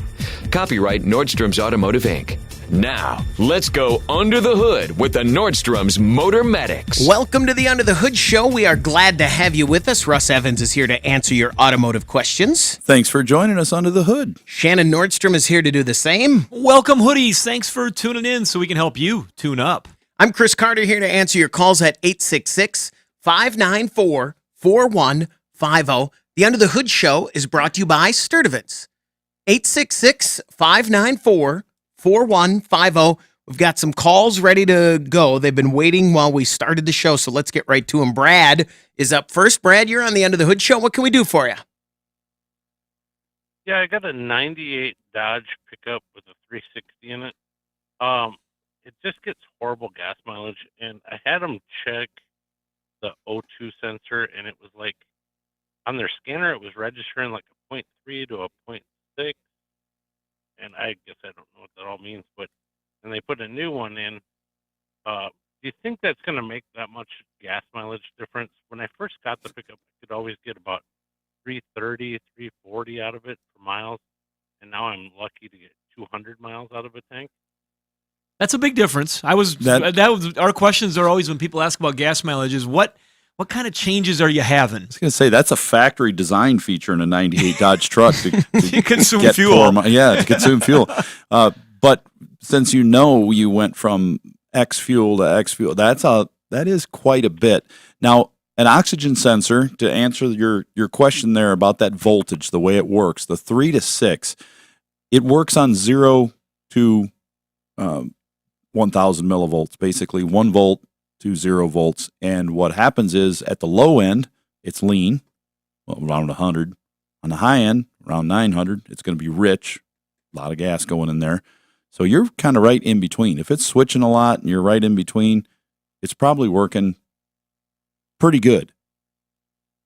Copyright Nordstrom's Automotive, Inc. Now, let's go under the hood with the Nordstrom's Motor Medics. Welcome to the Under the Hood Show. We are glad to have you with us. Russ Evans is here to answer your automotive questions. Thanks for joining us under the hood. Shannon Nordstrom is here to do the same. Welcome, hoodies. Thanks for tuning in so we can help you tune up. I'm Chris Carter here to answer your calls at 866-594-4150. The Under the Hood Show is brought to you by Sturtevant's. 866-594-4150. We've got some calls ready to go. They've been waiting while we started the show, so let's get right to them. Brad is up first. Brad, you're on the Under the Hood Show. What can we do for you? Yeah, I got a 98 Dodge pickup with a 360 in it. It just gets horrible gas mileage, and I had them check the O2 sensor, and it was like, on their scanner, it was registering like a 0.3 to a 0.6, and I guess I don't know what that all means, but and they put a new one in. Do you think that's going to make that much gas mileage difference? When I first got the pickup, I could always get about 330, 340 out of it for miles, and now I'm lucky to get 200 miles out of a tank. That's a big difference. That was our questions are always when people ask about gas mileage is what kind of changes are you having? I was going to say that's a factory design feature in a 98 Dodge truck to consume get fuel. To consume fuel. But since you went from X fuel to X fuel, that is quite a bit. Now, an oxygen sensor, to answer your question there about that voltage, the way it works, the 3 to 6, it works on 0 to 1,000 millivolts, basically 1 volt to 0 volts. And what happens is at the low end, it's lean, around 100. On the high end, around 900, it's going to be rich, a lot of gas going in there. So you're kind of right in between. If it's switching a lot and you're right in between, it's probably working pretty good.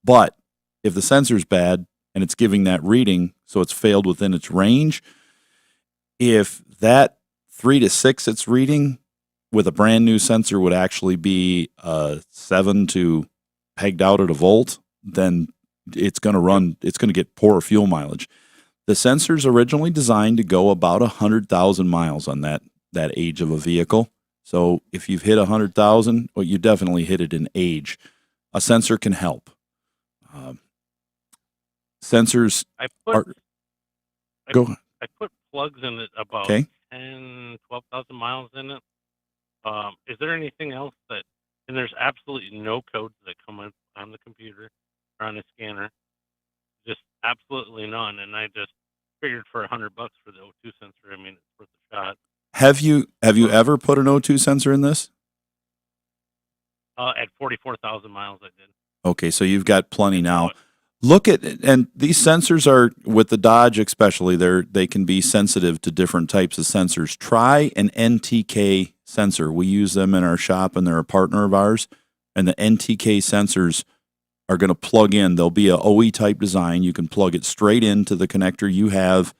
But if the sensor's bad and it's giving that reading, so it's failed within its range, if that 3 to 6 it's reading with a brand new sensor would actually be 7 to pegged out at a volt, then it's going to get poor fuel mileage. The sensor's originally designed to go about 100,000 miles on that age of a vehicle. So if you've hit 100,000, well, you definitely hit it in age. A sensor can help. Sensors go. I put plugs in it about 10, 12,000 miles in it. Is there anything else and there's absolutely no codes that come up on the computer or on the scanner, just absolutely none. And I just figured for $100 for the O2 sensor, I mean, it's worth a shot. Have you ever put an O2 sensor in this? At 44,000 miles, I did. Okay, so you've got plenty now. Look at, and these sensors are, with the Dodge especially, they can be sensitive to different types of sensors. Try an NTK sensor. We use them in our shop, and they're a partner of ours. And the NTK sensors are going to plug in. They'll be a OE type design. You can plug it straight into the connector you have,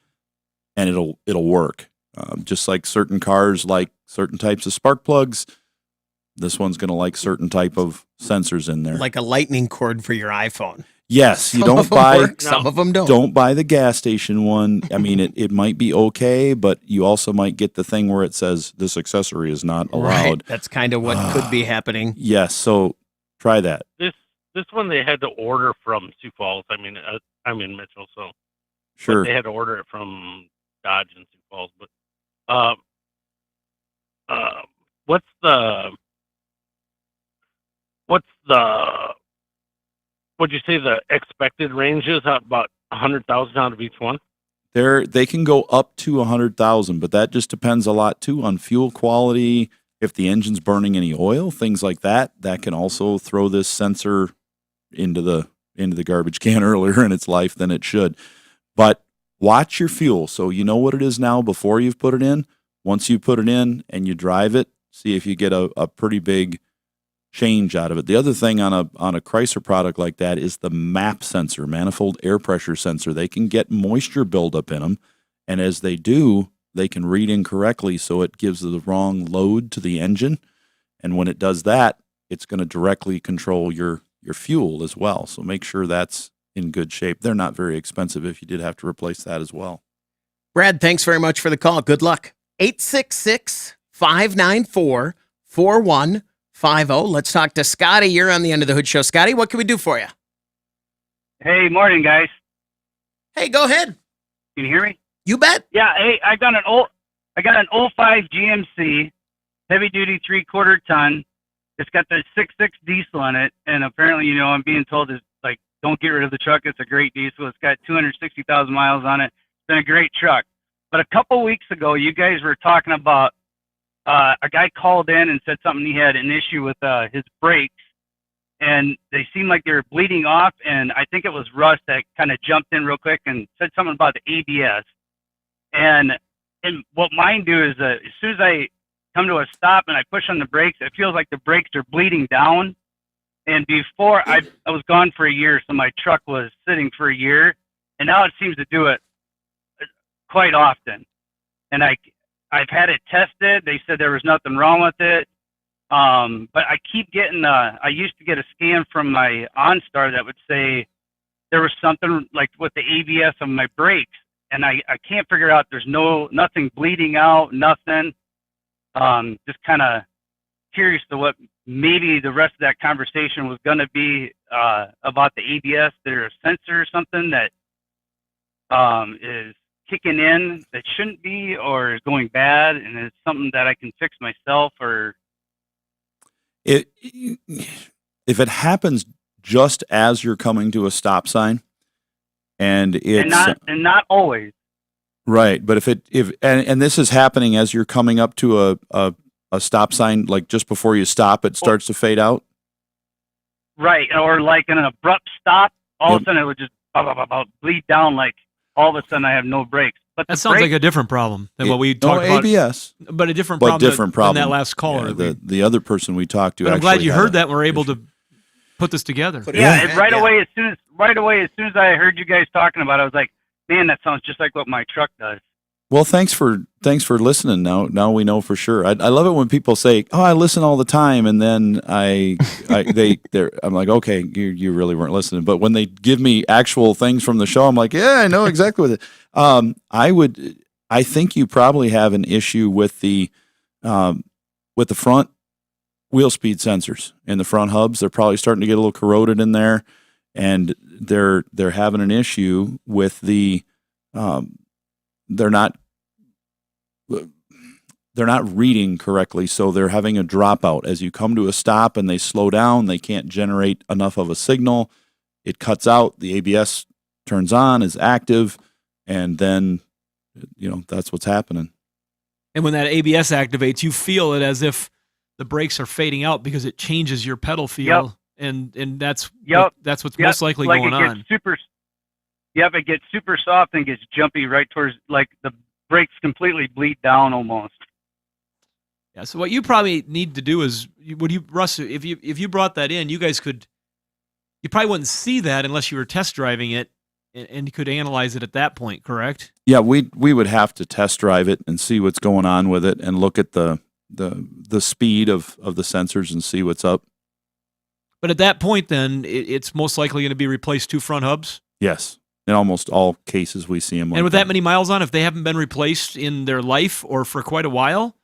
and it'll work. Just like certain cars like certain types of spark plugs, this one's going to like certain type of sensors in there. Like a lightning cord for your iPhone. Yes, you don't buy some of them don't. Don't buy the gas station one. I mean, it might be okay, but you also might get the thing where it says this accessory is not allowed. Right. That's kind of what could be happening. Yes, so try that. This one they had to order from Sioux Falls. I mean, I'm in Mitchell, so sure they had to order it from Dodge in Sioux Falls. But what's the what'd you say the expected range is? About 100,000 out of each one? They can go up to 100,000, but that just depends a lot too on fuel quality. If the engine's burning any oil, things like that can also throw this sensor into the garbage can earlier in its life than it should. But watch your fuel, so you know what it is now before you've put it in. Once you put it in and you drive it, see if you get a pretty big change out of it. The other thing on a Chrysler product like that is the MAP sensor, manifold air pressure sensor. They can get moisture buildup in them, and as they do, they can read incorrectly, so it gives the wrong load to the engine. And when it does that, it's going to directly control your fuel as well. So make sure that's in good shape. They're not very expensive if you did have to replace that as well. Brad, thanks very much for the call. Good luck. 866-594-4150. Let's talk to Scotty. You're on the End of the Hood Show. Scotty, what can we do for you? Hey, morning, guys. Hey, go ahead. Can you hear me? You bet. Yeah. Hey, I got an 05 GMC, heavy duty 3/4 ton. It's got the 6.6 diesel in it, and apparently, you know, I'm being told it's like, don't get rid of the truck. It's a great diesel. It's got 260,000 miles on it. It's been a great truck. But a couple weeks ago, you guys were talking about a guy called in and said something, he had an issue with his brakes, and they seemed like they were bleeding off. And I think it was Russ that kind of jumped in real quick and said something about the ABS. And what mine do is as soon as I come to a stop and I push on the brakes, it feels like the brakes are bleeding down. And before I was gone for a year, so my truck was sitting for a year, and now it seems to do it quite often. And I've had it tested. They said there was nothing wrong with it. But I keep getting I used to get a scan from my OnStar that would say there was something like with the ABS on my brakes, and I can't figure out. There's nothing bleeding out, nothing. Just kind of curious to what maybe the rest of that conversation was going to be about the ABS. There's a sensor or something that is kicking in that shouldn't be, or is going bad, and it's something that I can fix myself. Or if it happens just as you're coming to a stop sign, and it's not always. Right, but if this is happening as you're coming up to a stop sign, like just before you stop, it starts to fade out. Right, or like an abrupt stop, all of a sudden it would just bleed down. Like all of a sudden I have no brakes. But that sounds like a different problem than what we talked about. ABS, but a different problem than that last caller. Yeah, the other person we talked to. But I'm glad you heard that and were able to put this together. Right away, as soon as I heard you guys talking about it, I was like, man, that sounds just like what my truck does. Well, thanks for listening. Now we know for sure. I love it when people say, "Oh, I listen all the time," and then I'm like, "Okay, you really weren't listening." But when they give me actual things from the show, I'm like, "Yeah, I know exactly what it." I think you probably have an issue with the front wheel speed sensors in the front hubs. They're probably starting to get a little corroded in there, and they're having an issue with the they're not reading correctly, so they're having a dropout. As you come to a stop and they slow down, they can't generate enough of a signal. It cuts out, the ABS turns on, is active, and then, that's what's happening. And when that ABS activates, you feel it as if the brakes are fading out because it changes your pedal feel, and that's what's most likely going on. It gets super soft and gets jumpy right towards, like, the brakes completely bleed down almost. Yeah, so what you probably need to do is, Russ, if you brought that in, you probably wouldn't see that unless you were test driving it, and you could analyze it at that point, correct? Yeah, we would have to test drive it and see what's going on with it, and look at the speed of the sensors and see what's up. But at that point, then it's most likely going to be replace two front hubs. Yes. In almost all cases, we see them. And with that many miles on, if they haven't been replaced in their life or for quite a while,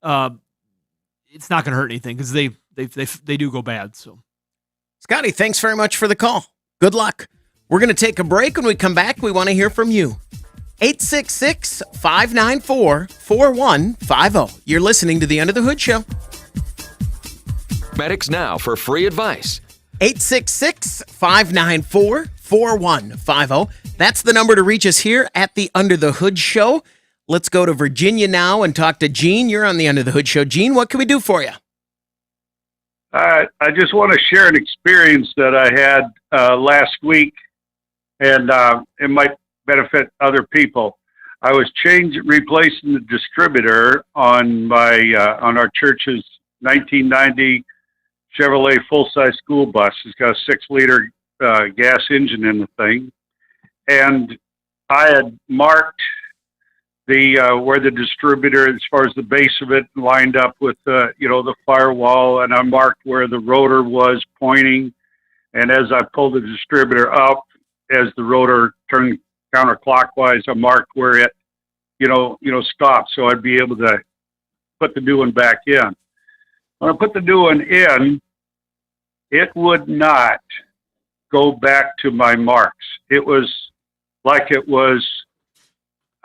it's not going to hurt anything because they do go bad. So, Scotty, thanks very much for the call. Good luck. We're going to take a break. When we come back, we want to hear from you. 866-594-4150. You're listening to the Under the Hood Show. Medics now for free advice. 866-594-4150. That's the number to reach us here at the Under the Hood Show. Let's go to Virginia now and talk to Gene. You're on the Under the Hood Show. Gene, what can we do for you? I just want to share an experience that I had last week, and it might benefit other people. I was replacing the distributor on our church's 1990 Chevrolet full-size school bus. It's got a 6-liter gas engine in the thing, and I had marked where the distributor, as far as the base of it, lined up with the firewall, and I marked where the rotor was pointing. And as I pulled the distributor up, as the rotor turned counterclockwise, I marked where it, stopped, so I'd be able to put the new one back in. When I put the new one in, it would not go back to my marks. It was like it was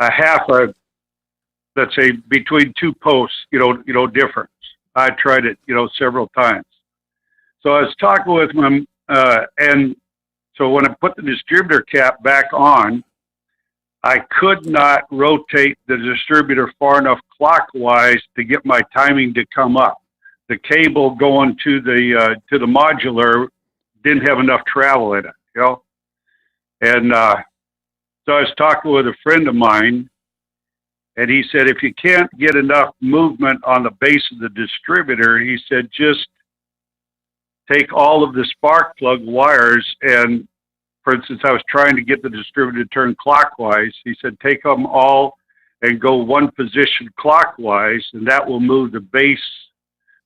a half let's say, between two posts, difference. I tried it, several times. So I was talking with him, and so when I put the distributor cap back on, I could not rotate the distributor far enough clockwise to get my timing to come up. The cable going to the modular didn't have enough travel in it, And so I was talking with a friend of mine, and he said, if you can't get enough movement on the base of the distributor, he said, just take all of the spark plug wires and, for instance, I was trying to get the distributor to turn clockwise. He said, take them all and go one position clockwise, and that will move the base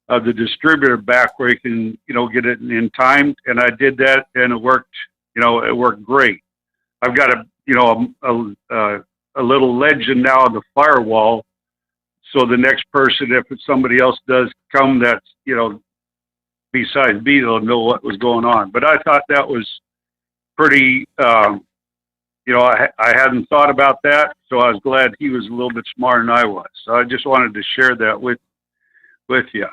of the distributor back where you can, get it in time. And I did that, and it worked, it worked great. I've got a little legend now on the firewall. So the next person, if somebody else does come that's, besides me, they'll know what was going on. But I thought that was pretty, I hadn't thought about that. So I was glad he was a little bit smarter than I was. So I just wanted to share that with you.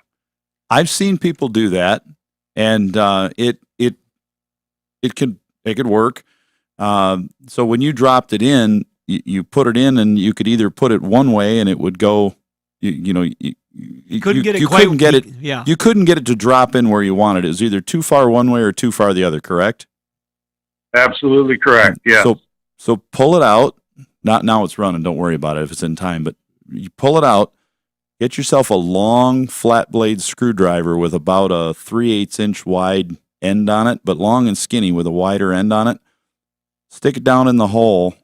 I've seen people do that, and it could work. So when you dropped it in, you put it in, and you could either put it one way and it would go, you couldn't get it. Yeah. You couldn't get it to drop in where you wanted it. It was either too far one way or too far the other, correct? Absolutely correct. Yeah. So pull it out. Not now it's running. Don't worry about it if it's in time, but you pull it out, get yourself a long flat blade screwdriver with about a 3/8 inch wide end on it, but long and skinny with a wider end on it. Stick it down in the hole,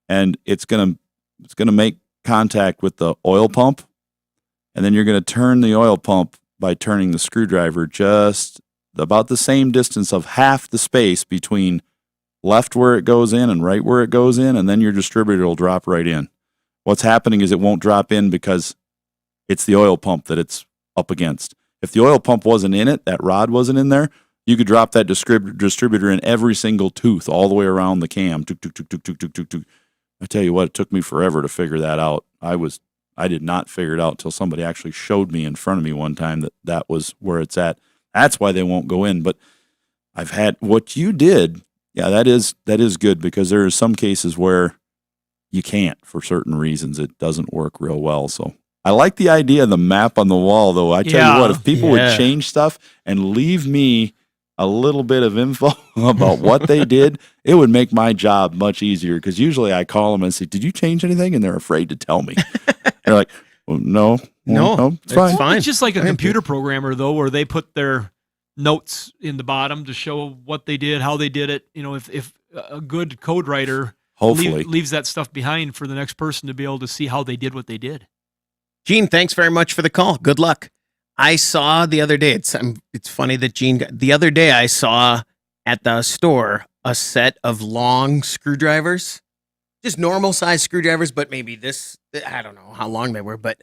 and it's gonna make contact with the oil pump, and then you're gonna turn the oil pump by turning the screwdriver just about the same distance of half the space between left where it goes in and right where it goes in, and then your distributor will drop right in. What's happening is it won't drop in because it's the oil pump that it's up against. If the oil pump wasn't in it, that rod wasn't in there, you could drop that distributor in every single tooth all the way around the cam. Tuk, tuk, tuk, tuk, tuk, tuk, tuk, tuk. I tell you what, it took me forever to figure that out. I did not figure it out until somebody actually showed me in front of me one time that was where it's at. That's why they won't go in. But I've had what you did. Yeah, that is good, because there are some cases where you can't for certain reasons. It doesn't work real well. So I like the idea of the map on the wall, though. I tell you what, if people would change stuff and leave me a little bit of info about what they did, it would make my job much easier, because usually I call them and say, did you change anything? And they're afraid to tell me. They're like, well, no, it's fine. It's just like a computer programmer, though, where they put their notes in the bottom to show what they did, how they did it. If a good code writer hopefully leaves that stuff behind for the next person to be able to see how they did what they did. Gene, thanks very much for the call. Good luck. I saw the other day, it's funny that Gene the other day I saw at the store a set of long screwdrivers, just normal size screwdrivers, but maybe I don't know how long they were, but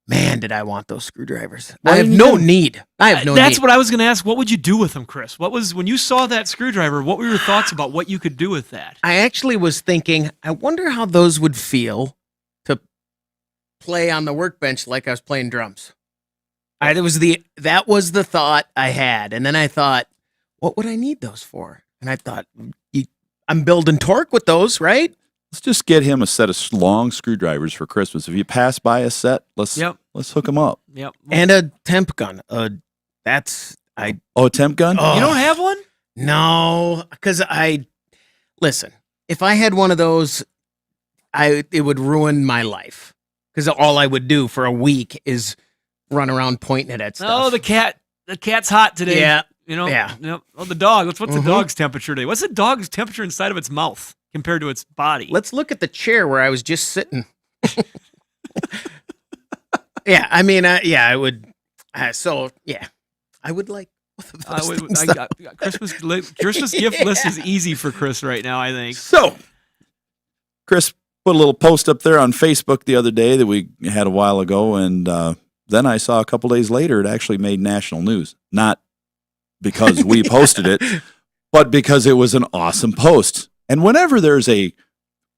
man, did I want those screwdrivers. I have no need. That's what I was going to ask. What would you do with them, Chris? When you saw that screwdriver, what were your thoughts about what you could do with that? I actually was thinking, I wonder how those would feel to play on the workbench like I was playing drums. That was the thought I had. And then I thought, what would I need those for? And I thought, I'm building torque with those, right? Let's just get him a set of long screwdrivers for Christmas. If you pass by a set, let's hook him up. Yep. And a temp gun. A temp gun? Oh. You don't have one? No, because listen, if I had one of those, it would ruin my life. Because all I would do for a week is run around pointing it at stuff. Oh, the cat's hot today. Yeah. Yeah. Oh, the dog. What's the dog's temperature today? What's the dog's temperature inside of its mouth compared to its body? Let's look at the chair where I was just sitting. Yeah, I mean, I would. I would like both of those things. Christmas gift list is easy for Chris right now, I think. So, Chris put a little post up there on Facebook the other day that we had a while ago, and then I saw a couple days later it actually made national news. Not because we posted it, but because it was an awesome post. And whenever there's a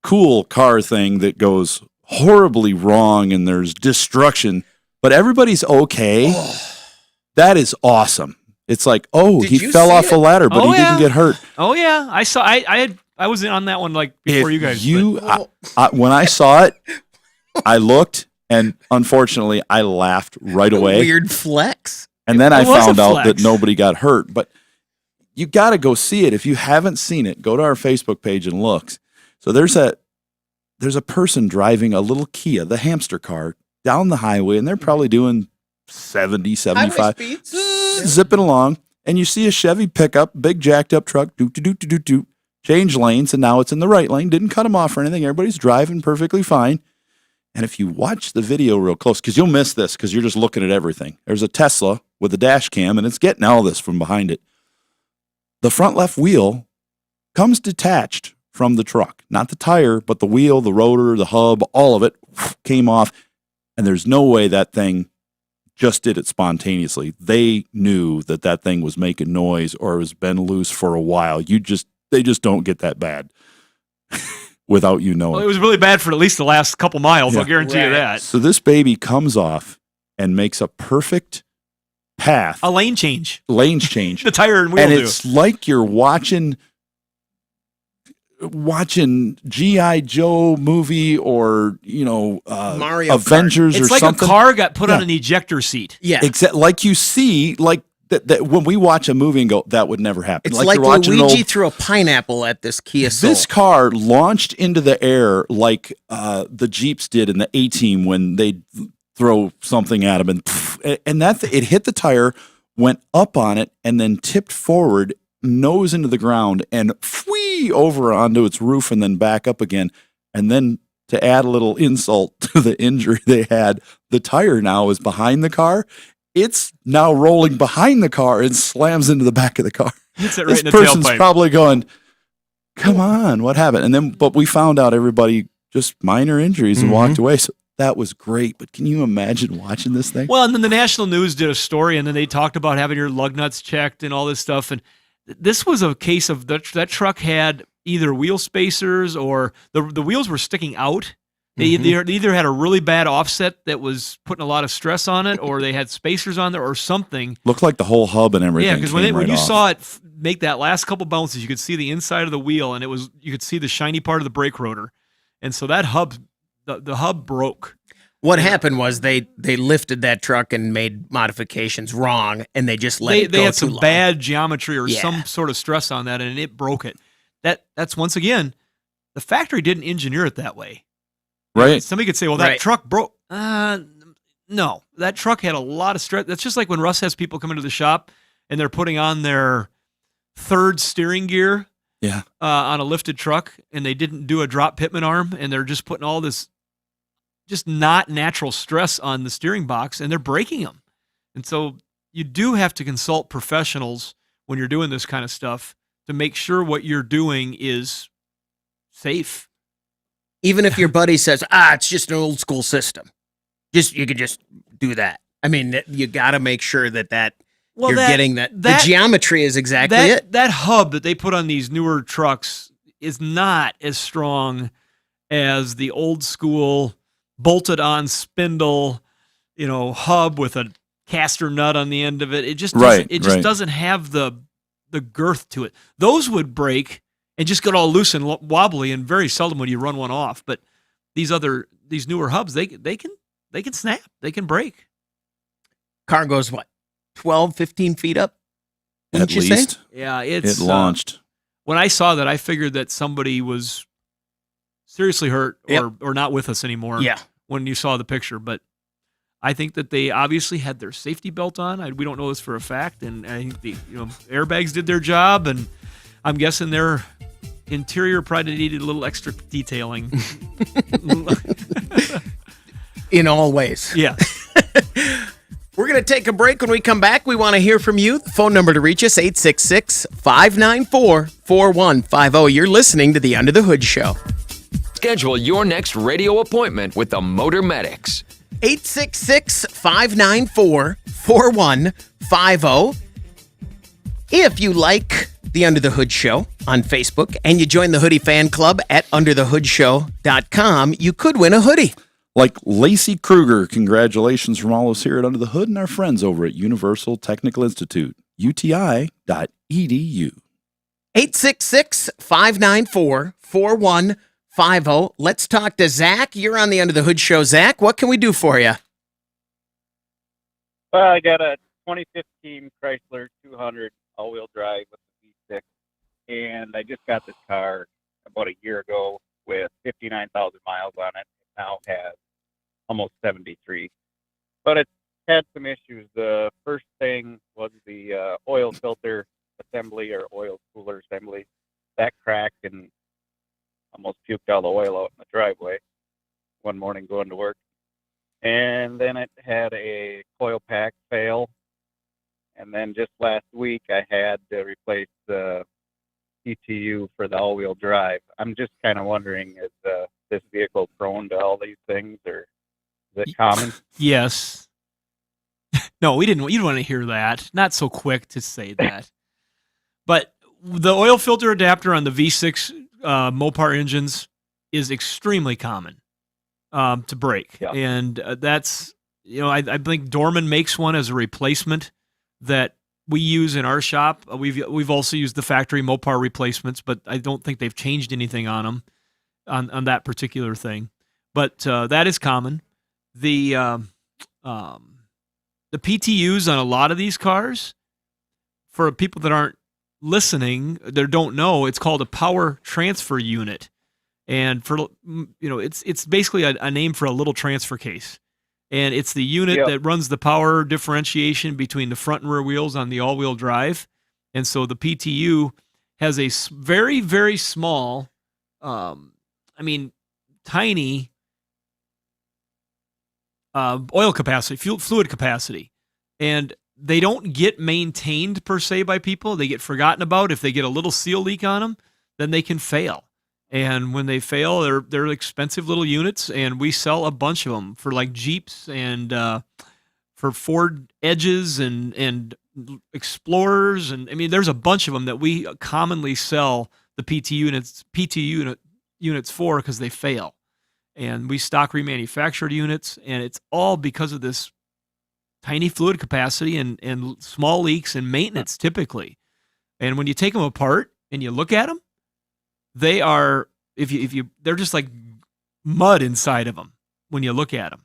cool car thing that goes horribly wrong and there's destruction, but everybody's okay. That is awesome. It's like, Did he you fell see off it? a ladder, but he didn't get hurt. Oh yeah, I saw. I was on that one like before you guys. When I saw it, I looked, and unfortunately, I laughed right away. Weird flex. And then I It was a found out that flex. nobody got hurt. But you got to go see it. If you haven't seen it, go to our Facebook page and look. So there's a person driving a little Kia, the hamster car, down the highway, and they're probably doing 70, 75, zipping along. And you see a Chevy pickup, big jacked up truck, doot, change lanes, and now it's in the right lane. Didn't cut them off or anything. Everybody's driving perfectly fine. And if you watch the video real close, because you'll miss this because you're just looking at everything. There's a Tesla with a dash cam, and it's getting all this from behind it. The front left wheel comes detached from the truck. Not the tire, but the wheel, the rotor, the hub, all of it came off. And there's no way that thing just did it spontaneously. They knew that thing was making noise or has been loose for a while. They just don't get that bad without you knowing. Well, it was really bad for at least the last couple miles. Yeah. I'll guarantee you that. So this baby comes off and makes a perfect path. A lane change. Lanes change. The tire and wheel and do. it's like you're watching G.I. Joe movie or, Mario Avengers It's or like something. a car got put on an ejector seat. Yeah. Like you see, like that when we watch a movie and go, that would never happen. It's like you're watching Luigi threw a pineapple at this Kia Soul. This car launched into the air like the Jeeps did in the A-Team when they throw something at them, and it hit the tire, went up on it, and then tipped forward, nose into the ground, and over onto its roof, and then back up again. And then to add a little insult to the injury they had, the tire now is behind the car. It's now rolling behind the car and slams into the back of the car. Hits it right This in the person's tailpipe. probably going, come on, what happened? But we found out everybody just minor injuries and walked away. So that was great. But can you imagine watching this thing? Well, and then the national news did a story, and then they talked about having your lug nuts checked and all this stuff. And this was a case of that truck had either wheel spacers or the wheels were sticking out. They either had a really bad offset that was putting a lot of stress on it, or they had spacers on there or something. Looked like the whole hub and everything. Yeah, because came when right you off. saw it make that last couple bounces, you could see the inside of the wheel, and you could see the shiny part of the brake rotor. And so that hub, the hub broke. What happened was they lifted that truck and made modifications wrong, and they just let it go They had too some long. bad geometry or Yeah. some sort of stress on that, and it broke it. That's once again, the factory didn't engineer it that way. Right. Somebody could say, well, that Right. truck broke. No, that truck had a lot of stress. That's just like when Russ has people come into the shop and they're putting on their third steering gear on a lifted truck, and they didn't do a drop pitman arm, and they're just putting all this just not natural stress on the steering box, and they're breaking them. And so you do have to consult professionals when you're doing this kind of stuff to make sure what you're doing is safe. Even if your buddy says, it's just an old school system, you could just do that. I mean, you got to make sure that you're getting that. The geometry is exactly it. That hub that they put on these newer trucks is not as strong as the old school bolted on spindle, hub with a caster nut on the end of it. It just doesn't, doesn't have the girth to it. Those would break and just get all loose and wobbly, and very seldom would you run one off. But these newer hubs, they can snap, they can break. Car goes what, 12, 15 feet up? At Wouldn't you say? least. Yeah, it launched. When I saw that, I figured that somebody was seriously hurt or not with us anymore. Yeah. When you saw the picture, but I think that they obviously had their safety belt on. We don't know this for a fact, and I think the airbags did their job, and I'm guessing their interior probably needed a little extra detailing. In all ways. Yeah. We're going to take a break. When we come back, we want to hear from you. The phone number to reach us, 866-594-4150. You're listening to the Under the Hood Show. Schedule your next radio appointment with the Motor Medics. 866-594-4150. If you like the Under the Hood Show on Facebook and you join the Hoodie Fan Club at underthehoodshow.com, you could win a hoodie. Like Lacey Kruger, congratulations from all of us here at Under the Hood and our friends over at Universal Technical Institute, uti.edu. 866-594-4150. Let's talk to Zach. You're on the Under the Hood show. Zach, what can we do for you? Well, I got a 2015 Chrysler 200 all-wheel drive with the V6, and I just got this car about a year ago with 59,000 miles on it. It now has almost 73. But it's had some issues. The first thing was the oil filter assembly or oil cooler assembly. That cracked and almost puked all the oil out in the driveway one morning going to work. And then it had a coil pack fail. And then just last week, I had to replace the PTU for the all-wheel drive. I'm just kind of wondering, is this vehicle prone to all these things, or is it common? Yes. No, we didn't. You don't want to hear that. Not so quick to say that. But the oil filter adapter on the V6 Mopar engines is extremely common to break. Yeah. And that's, I think Dorman makes one as a replacement that we use in our shop. We've also used the factory Mopar replacements, but I don't think they've changed anything on them, on that particular thing. But that is common. The PTUs on a lot of these cars, for people that aren't listening, that don't know, it's called a power transfer unit. And for it's basically a name for a little transfer case. And it's the unit that runs the power differentiation between the front and rear wheels on the all-wheel drive. And so the PTU has a very, very small, tiny oil capacity, fluid capacity. And they don't get maintained per se by people. They get forgotten about. If they get a little seal leak on them, then they can fail. And when they fail, they're expensive little units, and we sell a bunch of them for like Jeeps and for Ford Edges and Explorers, and there's a bunch of them that we commonly sell the PTU units for because they fail, and we stock remanufactured units, and it's all because of this tiny fluid capacity and small leaks and maintenance typically. And when you take them apart and you look at them, they are, they're just like mud inside of them when you look at them.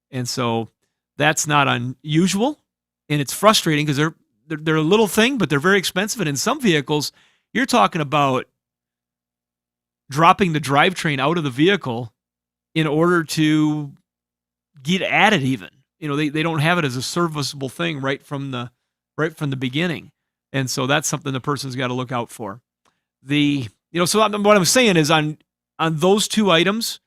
And so that's not unusual, and it's frustrating because they're a little thing, but they're very expensive. And in some vehicles, you're talking about dropping the drivetrain out of the vehicle in order to get at it even. They don't have it as a serviceable thing right from the beginning. And so that's something the person's got to look out for. So what I'm saying is on those two items,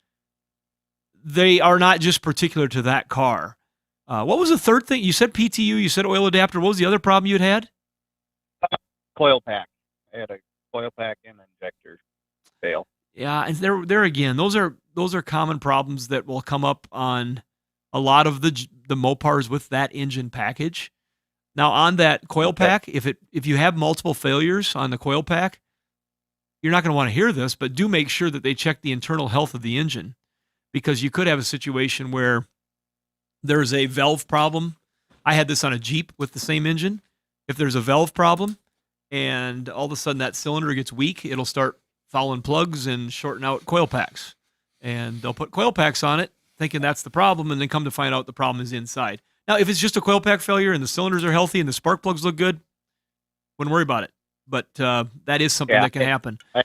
they are not just particular to that car. What was the third thing? You said PTU, you said oil adapter. What was the other problem you had? Coil pack. I had a coil pack and injector fail. Yeah, and there again, those are common problems that will come up on a lot of the Mopars with that engine package. Now on that coil pack, if you have multiple failures on the coil pack, you're not going to want to hear this, but do make sure that they check the internal health of the engine, because you could have a situation where there's a valve problem. I had this on a Jeep with the same engine. If there's a valve problem and all of a sudden that cylinder gets weak, it'll start fouling plugs and shorting out coil packs. And they'll put coil packs on it thinking that's the problem, and then come to find out the problem is inside. Now, if it's just a coil pack failure and the cylinders are healthy and the spark plugs look good, wouldn't worry about it. But that is something that can happen. I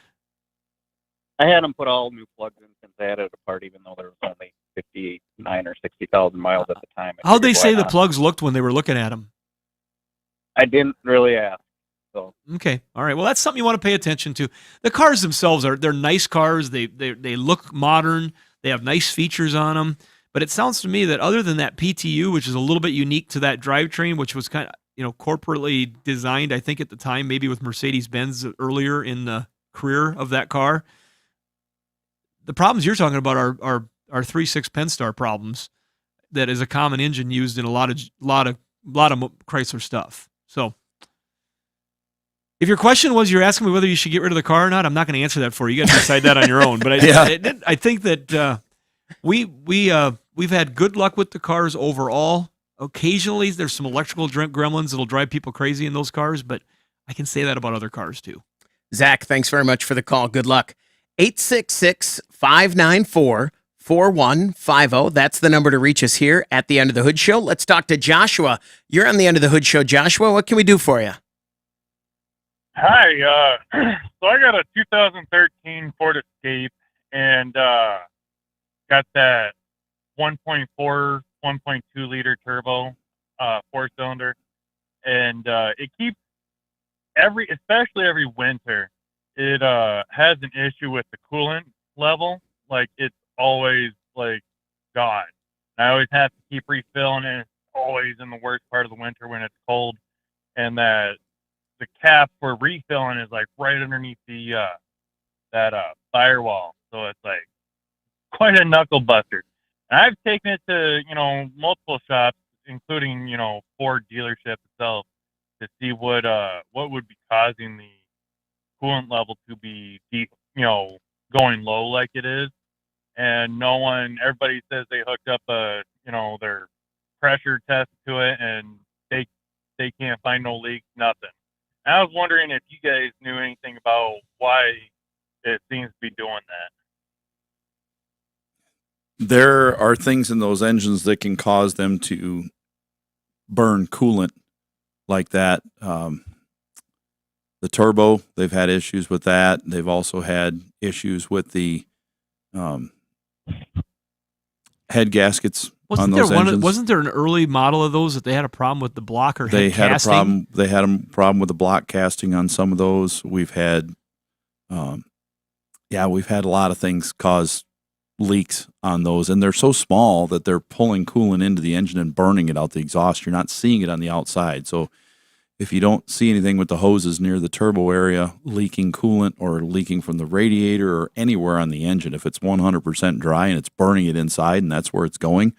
had them put all new plugs in since I had it apart, even though there was only 59 or 60,000 miles at the time. How'd they say the plugs looked when they were looking at them? I didn't really ask. So okay, all right. Well, that's something you want to pay attention to. The cars themselves they're nice cars. They look modern. They have nice features on them. But it sounds to me that other than that PTU, which is a little bit unique to that drivetrain, which was kind of corporately designed, I think at the time, maybe with Mercedes-Benz earlier in the career of that car. The problems you're talking about are 3.6 Pentastar problems. That is a common engine used in a lot of Chrysler stuff. So, if your question was you're asking me whether you should get rid of the car or not, I'm not going to answer that for you. You got to decide that on your own. But I think that We've had good luck with the cars overall. Occasionally, there's some electrical gremlins that'll drive people crazy in those cars, but I can say that about other cars too. Zach, thanks very much for the call. Good luck. 866-594-4150. That's the number to reach us here at the End of the Hood Show. Let's talk to Joshua. You're on the End of the Hood Show. Joshua, what can we do for you? Hi. So I got a 2013 Ford Escape and got that 1.4, 1.2 liter turbo, 4-cylinder, and it keeps especially every winter, it has an issue with the coolant level. Like it's always like gone. I always have to keep refilling it. It's always in the worst part of the winter when it's cold, and that the cap for refilling is like right underneath the firewall. So it's like quite a knuckle buster. And I've taken it to multiple shops, including Ford dealership itself, to see what would be causing the coolant level to be going low like it is. And everybody says they hooked up their pressure test to it, and they can't find no leaks, nothing. And I was wondering if you guys knew anything about why it seems to be doing that. There are things in those engines that can cause them to burn coolant like that. The turbo, they've had issues with that. They've also had issues with the head gaskets on those engines. Wasn't there an early model of those that they had a problem with the block or head casting? They had a problem with the block casting on some of those. We've had, we've had a lot of things cause leaks on those, and they're so small that they're pulling coolant into the engine and burning it out the exhaust. You're not seeing it on the outside. So if you don't see anything with the hoses near the turbo area leaking coolant or leaking from the radiator or anywhere on the engine, if it's 100% dry and it's burning it inside and that's where it's going,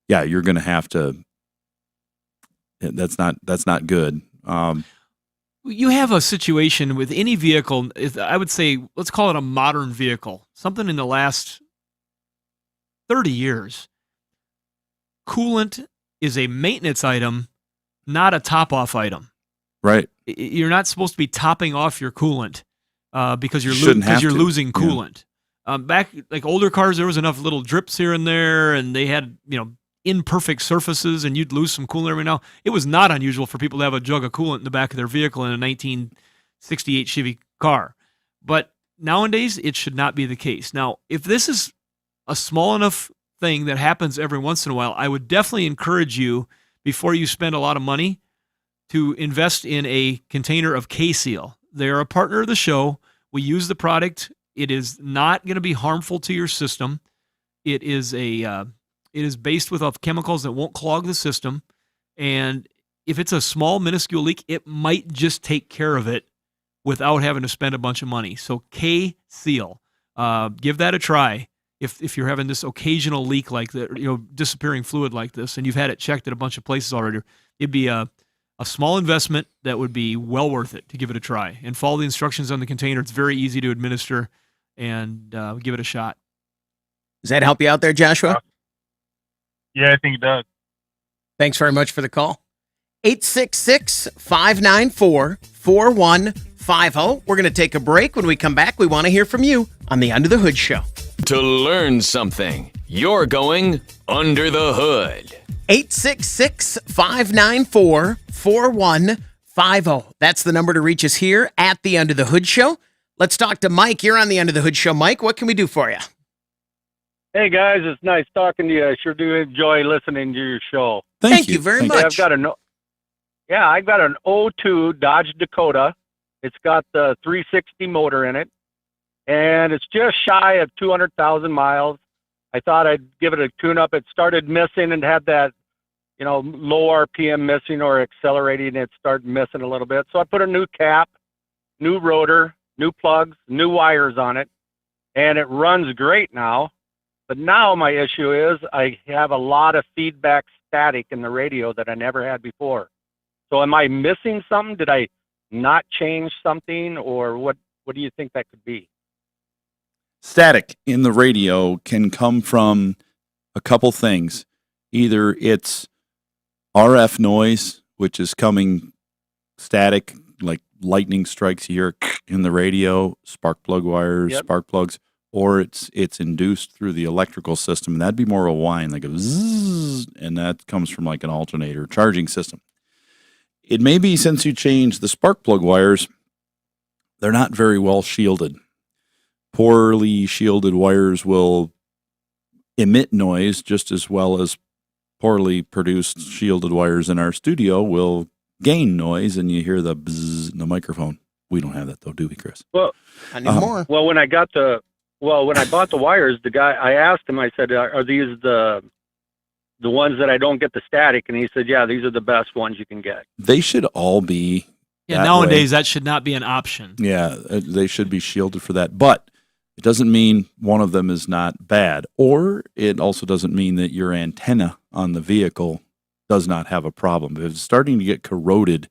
you're going to have to. That's not good. You have a situation with any vehicle. I would say, let's call it a modern vehicle, something in the last 30 years. Coolant is a maintenance item, not a top-off item. Right. You're not supposed to be topping off your coolant because you're losing coolant. Back, like older cars, there was enough little drips here and there, and they had imperfect surfaces, and you'd lose some coolant every now. It was not unusual for people to have a jug of coolant in the back of their vehicle in a 1968 Chevy car. But nowadays, it should not be the case. Now, if this is a small enough thing that happens every once in a while, I would definitely encourage you, before you spend a lot of money, to invest in a container of K-Seal. They're a partner of the show. We use the product. It is not going to be harmful to your system. It is based with chemicals that won't clog the system. And if it's a small, minuscule leak, it might just take care of it without having to spend a bunch of money. So K-Seal, give that a try. If you're having this occasional leak like that, disappearing fluid like this, and you've had it checked at a bunch of places already, it'd be a small investment that would be well worth it to give it a try. And follow the instructions on the container. It's very easy to administer, and give it a shot. Does that help you out there, Joshua? Yeah, I think it does. Thanks very much for the call. 866-594-4150. We're going to take a break. When we come back, we want to hear from you on the Under the Hood Show. To learn something, you're going under the hood. 866-594-4150. That's the number to reach us here at the Under the Hood Show. Let's talk to Mike. You're on the Under the Hood Show. Mike, what can we do for you? Hey, guys, it's nice talking to you. I sure do enjoy listening to your show. Thank you very much. I've got an 02 Dodge Dakota. It's got the 360 motor in it, and it's just shy of 200,000 miles. I thought I'd give it a tune-up. It started missing and had that, low RPM missing or accelerating. It started missing a little bit. So I put a new cap, new rotor, new plugs, new wires on it, and it runs great now. But now my issue is I have a lot of feedback static in the radio that I never had before. So am I missing something? Did I not change something, or what do you think that could be? static in the radio can come from a couple things. Either it's RF noise, which is coming static, like lightning strikes here in the radio, spark plug wires, spark plugs, or it's induced through the electrical system, and that'd be more of a whine, like a zzz, and that comes from like an alternator charging system. It may be since you changed the spark plug wires, they're not very well shielded. Poorly shielded wires will emit noise just as well as poorly produced shielded wires in our studio will gain noise, and you hear the bzzz in the microphone. We don't have that though, do we, Chris? Well, anymore. When I bought the wires, the guy, I asked him, I said, are these the ones that I don't get the static? And he said, yeah, these are the best ones you can get. They should all be. Yeah, nowadays that should not be an option. Yeah, they should be shielded for that. But it doesn't mean one of them is not bad. Or it also doesn't mean that your antenna on the vehicle does not have a problem. If it's starting to get corroded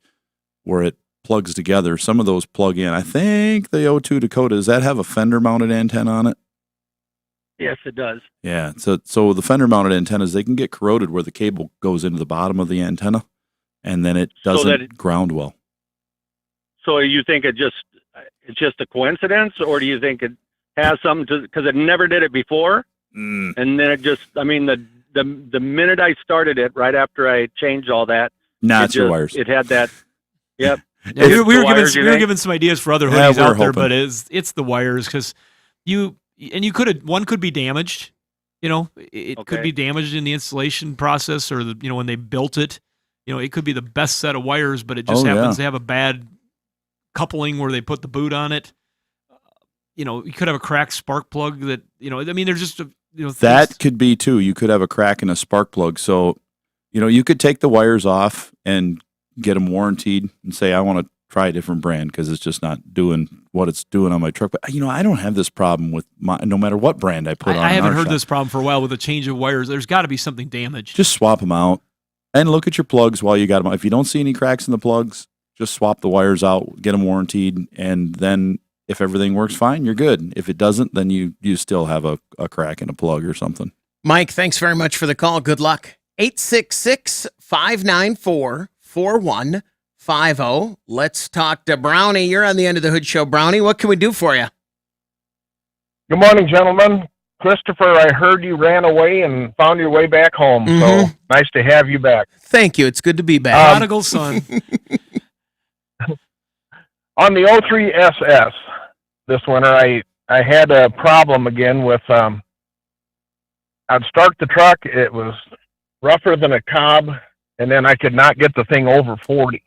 where it plugs together, some of those plug in. I think the O2 Dakota, does that have a fender-mounted antenna on it? Yes, it does. Yeah, so the fender-mounted antennas, they can get corroded where the cable goes into the bottom of the antenna, and then it doesn't ground well. So you think it's just a coincidence, or do you think it has something to, because it never did it before? And then it just, I mean, the minute I started it, right after I changed all that, it's your wires. It had that, yep. Yeah, we were given some ideas for other hoodies out there, but it's the wires, because one could be damaged. You know, it could be damaged in the installation process, or when they built it. You know, it could be the best set of wires, but it just happens to have a bad coupling where they put the boot on it. You could have a cracked spark plug that, I mean, there's just that could be too. You could have a crack in a spark plug. So, you could take the wires off and get them warranted and say, I want to try a different brand because it's just not doing what it's doing on my truck. But, I don't have this problem with no matter what brand I put on. I haven't heard this problem for a while with a change of wires. There's got to be something damaged. Just swap them out and look at your plugs while you got them out. If you don't see any cracks in the plugs, just swap the wires out, get them warranted, and then if everything works fine, you're good. If it doesn't, then you still have a crack in a plug or something. Mike, thanks very much for the call. Good luck. 866-594-4150. Let's talk to Brownie. You're on the End of the Hood Show. Brownie, what can we do for you? Good morning, gentlemen. Christopher, I heard you ran away and found your way back home. So nice to have you back. Thank you. It's good to be back. Prodigal son. On the 03 SS this winter, I had a problem again with, I'd start the truck. It was rougher than a cob, and then I could not get the thing over 40.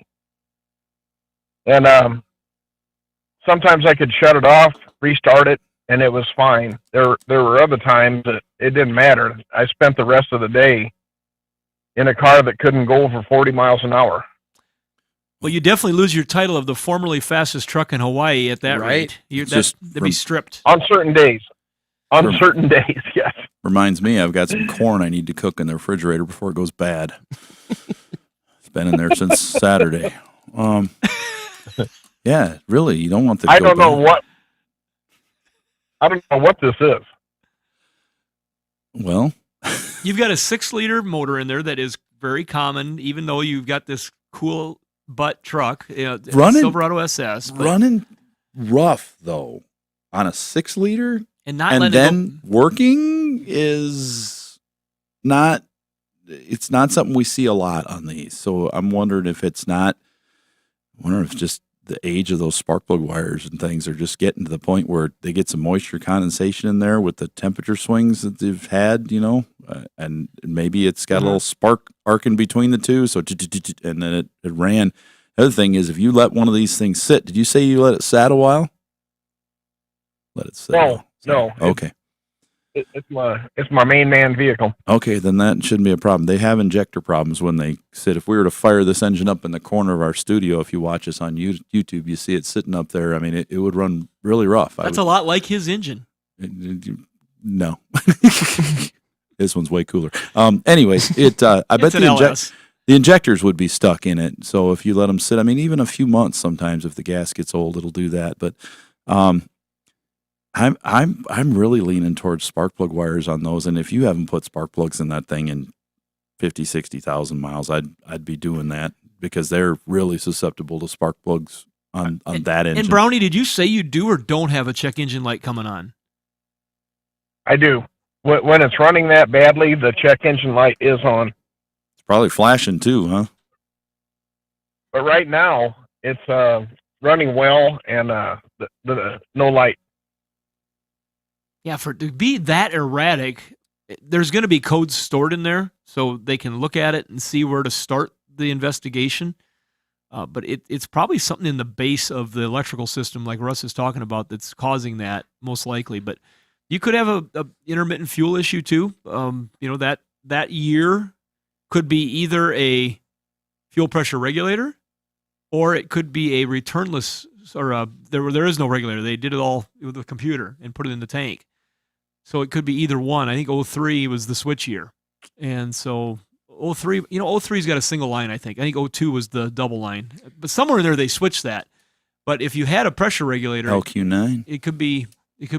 And sometimes I could shut it off, restart it, and it was fine. There were other times that it didn't matter. I spent the rest of the day in a car that couldn't go over 40 miles an hour. Well, you definitely lose your title of the formerly fastest truck in Hawaii at that rate. That'd be stripped. On certain days. Certain days, yes. Reminds me, I've got some corn I need to cook in the refrigerator before it goes bad. It's been in there since Saturday. Yeah, really, you don't want the. I don't know what this is. Well, you've got a 6-liter motor in there that is very common, even though you've got this cool butt truck, Silverado SS. Running rough though on a 6-liter, and then working is not. It's not something we see a lot on these. So I'm wondering if it's not. I wonder if just the age of those spark plug wires and things are just getting to the point where they get some moisture condensation in there with the temperature swings that they've had, and maybe it's got a little spark arc in between the two. So, and then it ran. The other thing is, if you let one of these things sit, did you say you let it sat a while? Let it sit. No. Okay. It's my main man vehicle. Okay, then that shouldn't be a problem. They have injector problems when they sit. If we were to fire this engine up in the corner of our studio, if you watch us on YouTube, you see it sitting up there. I mean, it would run really rough. That's a lot like his engine. No. This one's way cooler. Anyways, I bet the injectors would be stuck in it. So if you let them sit, I mean, even a few months sometimes if the gas gets old, it'll do that. But I'm really leaning towards spark plug wires on those, and if you haven't put spark plugs in that thing in 50, 60,000 miles, I'd be doing that because they're really susceptible to spark plugs on that engine. And Brownie, did you say you do or don't have a check engine light coming on? I do. When it's running that badly, the check engine light is on. It's probably flashing too, huh? But right now, it's running well, and the no light. Yeah, for it to be that erratic, there's going to be codes stored in there so they can look at it and see where to start the investigation. But it's probably something in the base of the electrical system, like Russ is talking about, that's causing that most likely. But you could have a intermittent fuel issue too. That year could be either a fuel pressure regulator, or it could be a returnless, or there is no regulator. They did it all with a computer and put it in the tank. So it could be either one. I think 03 was the switch year. And so 03, 03's got a single line, I think. I think 02 was the double line. But somewhere in there they switched that. But if you had a pressure regulator, LQ9, it could be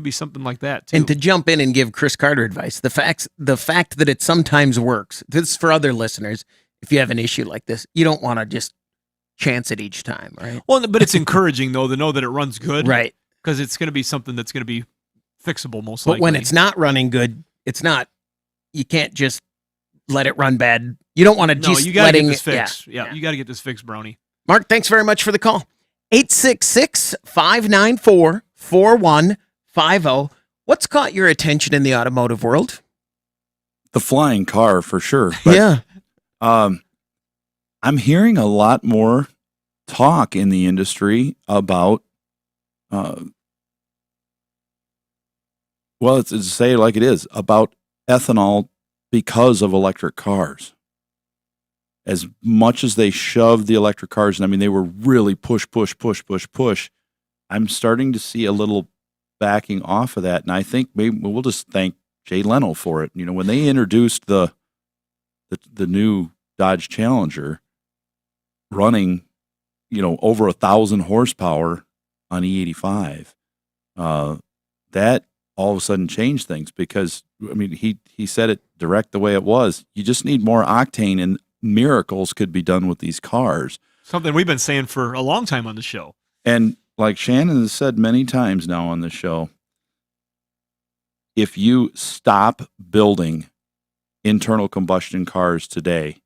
something like that too. And to jump in and give Chris Carter advice, the fact that it sometimes works. This is for other listeners. If you have an issue like this, you don't want to just chance it each time, right? Well, but it's encouraging though to know that it runs good, right? Because it's going to be something that's going to be fixable most likely. But when it's not running good, it's not. You can't just let it run bad. You don't want to just you got to letting get this fixed. Yeah. You got to get this fixed, Brownie. Mark, thanks very much for the call. 866-594-4150. What's caught your attention in the automotive world? The flying car for sure. But, yeah. I'm hearing a lot more talk in the industry about, it's to say it like it is, about ethanol because of electric cars. As much as they shoved the electric cars, and I mean, they were really push. I'm starting to see a little backing off of that. And I think maybe we'll just thank Jay Leno for it. You know, when they introduced the new Dodge Challenger running, over 1,000 horsepower on E35, that all of a sudden changed things because, I mean, he said it direct the way it was. You just need more octane, and miracles could be done with these cars. Something we've been saying for a long time on the show. And like Shannon has said many times now on the show, if you stop building internal combustion cars today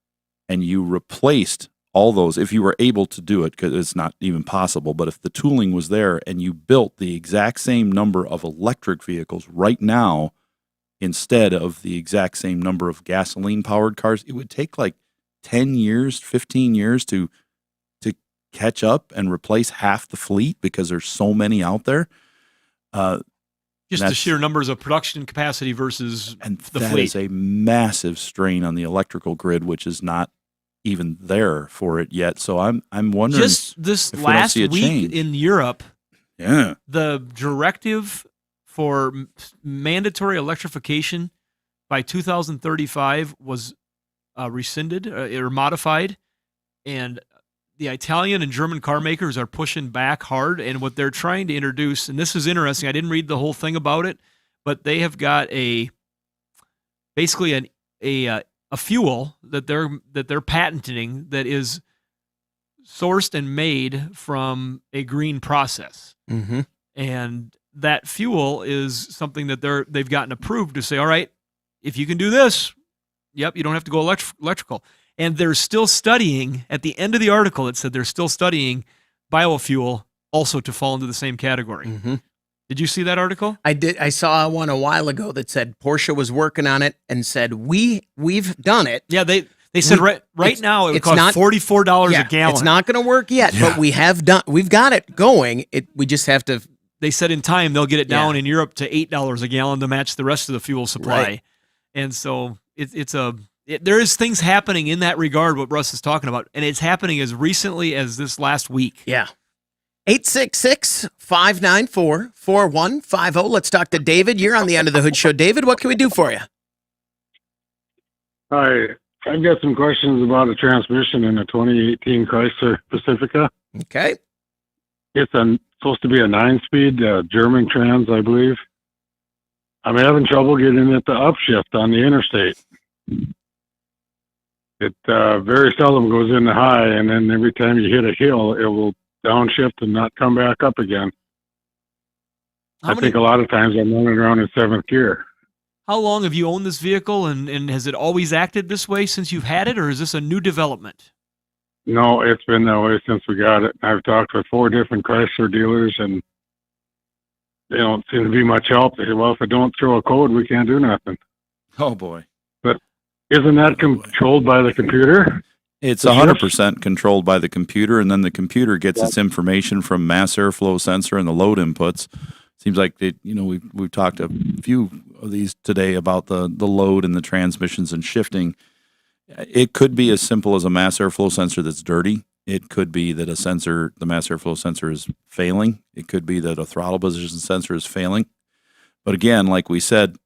and you replaced all those, if you were able to do it, because it's not even possible, but if the tooling was there and you built the exact same number of electric vehicles right now instead of the exact same number of gasoline-powered cars, it would take like 10 years, 15 years to catch up and replace half the fleet because there's so many out there. Just the sheer numbers of production capacity versus the that fleet. Is a massive strain on the electrical grid, which is not even there for it yet. So I'm wondering, just this if we don't last see a week change. in Europe, Yeah. the directive for mandatory electrification by 2035 was rescinded or modified, and the Italian and German car makers are pushing back hard. And what they're trying to introduce, and this is interesting, I didn't read the whole thing about it, but they have got basically a fuel that they're patenting that is sourced and made from a green process. Mm-hmm. And that fuel is something that they've gotten approved to say, all right, if you can do this, yep, you don't have to go electrical. And they're still studying, at the end of the article, it said they're still studying biofuel also to fall into the same category. Mm-hmm. Did you see that article? I did. I saw one a while ago that said Porsche was working on it and said, we've done it. Yeah, they said right now it would cost $44 a gallon. It's not going to work yet, but we've got it going. We just have to. They said in time they'll get it down in Europe to $8 a gallon to match the rest of the fuel supply. Right. And so there is things happening in that regard, what Russ is talking about, and it's happening as recently as this last week. Yeah. 866-594-4150. Let's talk to David. You're on the End of the Hood Show. David, what can we do for you? Hi, I've got some questions about a transmission in a 2018 Chrysler Pacifica. Okay. It's a supposed to be a 9-speed German trans, I believe. I'm having trouble getting it to upshift on the interstate. It very seldom goes into high, and then every time you hit a hill, it will downshift and not come back up again. I think a lot of times I'm running around in 7th gear. How long have you owned this vehicle, and has it always acted this way since you've had it, or is this a new development? No, it's been that way since we got it. I've talked with 4 different Chrysler dealers, and they don't seem to be much help. They say, well, if I don't throw a code, we can't do nothing. Oh, boy. But isn't that controlled by the computer? It's 100% controlled by the computer, and then the computer gets its information from mass airflow sensor and the load inputs. Seems like we've talked a few of these today about the load and the transmissions and shifting. It could be as simple as a mass airflow sensor that's dirty. It could be that the mass airflow sensor is failing. It could be that a throttle position sensor is failing. But again, like we said,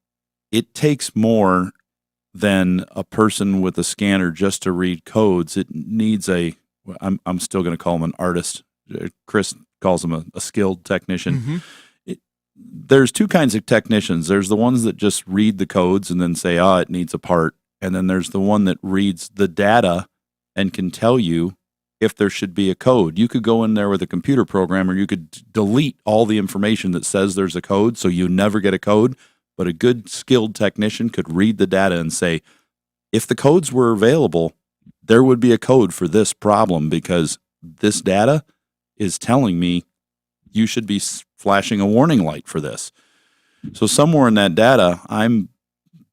it takes more than a person with a scanner just to read codes. It needs I'm still going to call him an artist. Chris calls him a skilled technician. Mm-hmm. There's 2 kinds of technicians. There's the ones that just read the codes and then say, it needs a part. And then there's the one that reads the data and can tell you if there should be a code. You could go in there with a computer programmer. You could delete all the information that says there's a code so you never get a code. But a good skilled technician could read the data and say, if the codes were available, there would be a code for this problem because this data is telling me you should be flashing a warning light for this. So somewhere in that data, I'm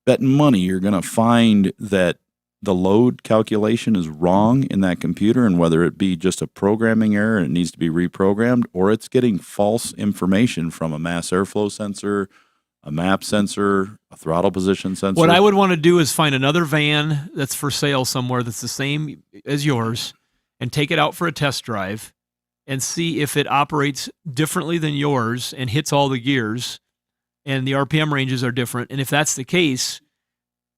betting money you're going to find that the load calculation is wrong in that computer, and whether it be just a programming error and it needs to be reprogrammed, or it's getting false information from a mass airflow sensor, a map sensor, a throttle position sensor. What I would want to do is find another van that's for sale somewhere that's the same as yours and take it out for a test drive and see if it operates differently than yours and hits all the gears and the RPM ranges are different. And if that's the case,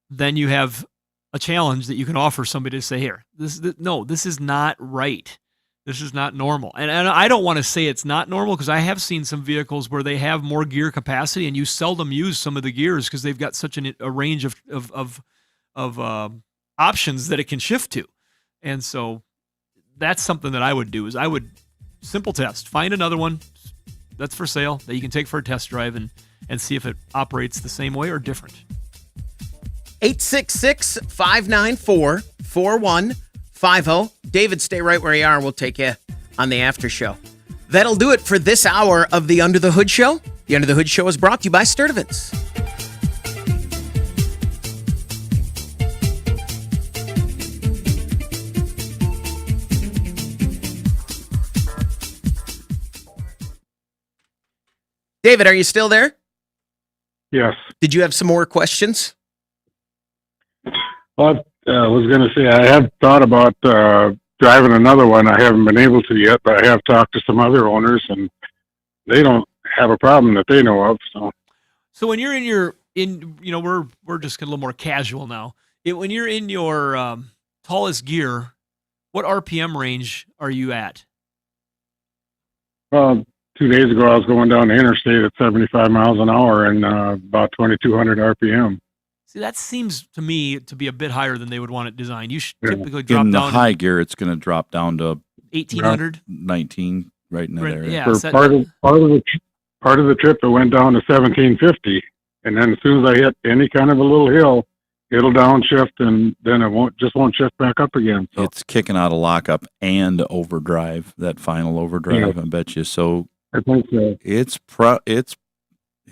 then you have a challenge that you can offer somebody to say, here, this is not right. This is not normal. And I don't want to say it's not normal because I have seen some vehicles where they have more gear capacity and you seldom use some of the gears because they've got such a range of options that it can shift to. And so that's something that I would do is I would simple test, find another one that's for sale that you can take for a test drive and see if it operates the same way or different. 866-594-4150. David, stay right where you are. We'll take you on the after show. That'll do it for this hour of the Under the Hood Show. The Under the Hood Show is brought to you by Sturtevant's. David, are you still there? Yes. Did you have some more questions? Well, I was going to say I have thought about driving another one. I haven't been able to yet, but I have talked to some other owners, and they don't have a problem that they know of. So when you're we're just a little more casual now. When you're in your tallest gear, what RPM range are you at? Well, 2 days ago I was going down the interstate at 75 miles an hour and about 2,200 RPM. See, that seems to me to be a bit higher than they would want it designed. You should typically drop down. In the high gear, it's going to drop down to 1,800, 19, right in that area. Yeah, For part of the trip, it went down to 1,750, and then as soon as I hit any kind of a little hill, it'll downshift, and then it won't shift back up again. So. It's kicking out a lockup and overdrive, that final overdrive. Yeah. I bet you. So I think so.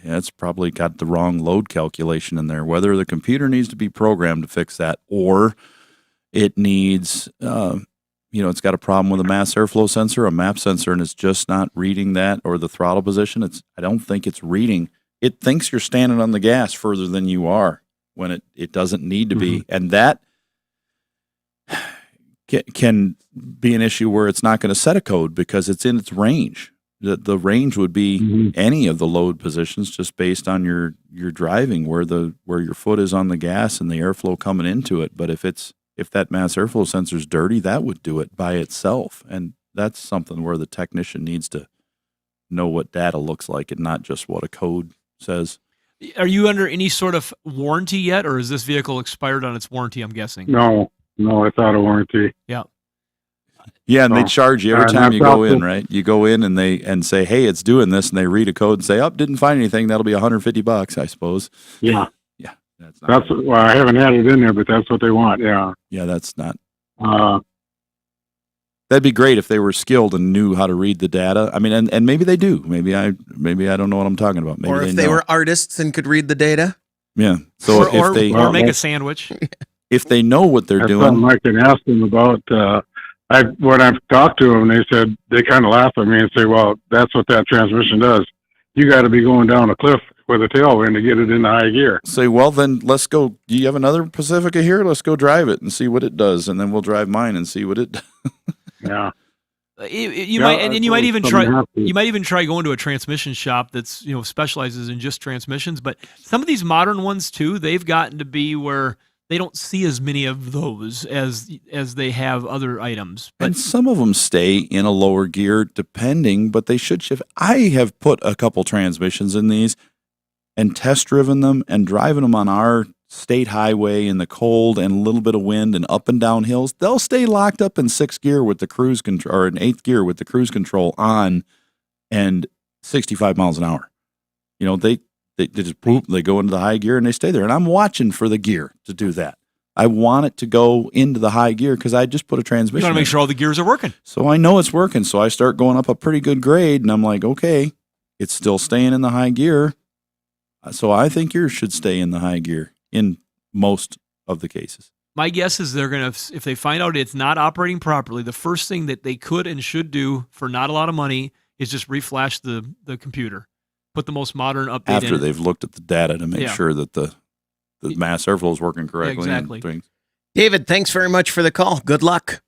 It's probably got the wrong load calculation in there. Whether the computer needs to be programmed to fix that, or it needs, it's got a problem with a mass airflow sensor, a map sensor, and it's just not reading that, or the throttle position. I don't think it's reading. It thinks you're standing on the gas further than you are when it doesn't need to be, and that can be an issue where it's not going to set a code because it's in its range. The range would be any of the load positions just based on your driving, where your foot is on the gas and the airflow coming into it. But if that mass airflow sensor is dirty, that would do it by itself, and that's something where the technician needs to know what data looks like and not just what a code says. Are you under any sort of warranty yet, or is this vehicle expired on its warranty, I'm guessing? No, it's out of warranty. Yeah. Yeah, and they charge you every time you go in, to- right? You go in and say, "Hey, it's doing this," and they read a code and say, "Oh, didn't find anything." That'll be $150, I suppose. Yeah. Yeah, that's Well, I haven't had it in there, but that's what they want. Yeah. Yeah, that's not. Uh, That'd be great if they were skilled and knew how to read the data. I mean, and maybe they do. Maybe I don't know what I'm talking about. Maybe or if they know. were artists and could read the data. Yeah. So if they or make a sandwich. If they know what they're that's doing, something I can ask them about. When I've talked to them, they said they kind of laugh at me and say, "Well, that's what that transmission does. You got to be going down a cliff with a tailwind to get it in the high gear." say, "Well, then let's go. Do you have another Pacifica here? Let's go drive it and see what it does, and then we'll drive mine and see what it does." Yeah. You might even try going to a transmission shop that's specializes in just transmissions. But some of these modern ones too, they've gotten to be where they don't see as many of those as they have other items. And some of them stay in a lower gear, depending, but they should shift. I have put a couple transmissions in these and test driven them and driving them on our state highway in the cold and a little bit of wind and up and down hills. They'll stay locked up in 6th gear with the cruise control, or in 8th gear with the cruise control on, and 65 miles an hour. They just poop, they go into the high gear and they stay there. And I'm watching for the gear to do that. I want it to go into the high gear because I just put a transmission. You want to make sure all the gears are working. So I know it's working. So I start going up a pretty good grade and I'm like, okay, it's still staying in the high gear. So I think yours should stay in the high gear in most of the cases. My guess is they're going to, if they find out it's not operating properly, the first thing that they could and should do for not a lot of money is just reflash the computer. Put the most modern update in. After they've looked at the data to make sure that the mass airflow is working correctly. Yeah, exactly. And things. David, thanks very much for the call. Good luck.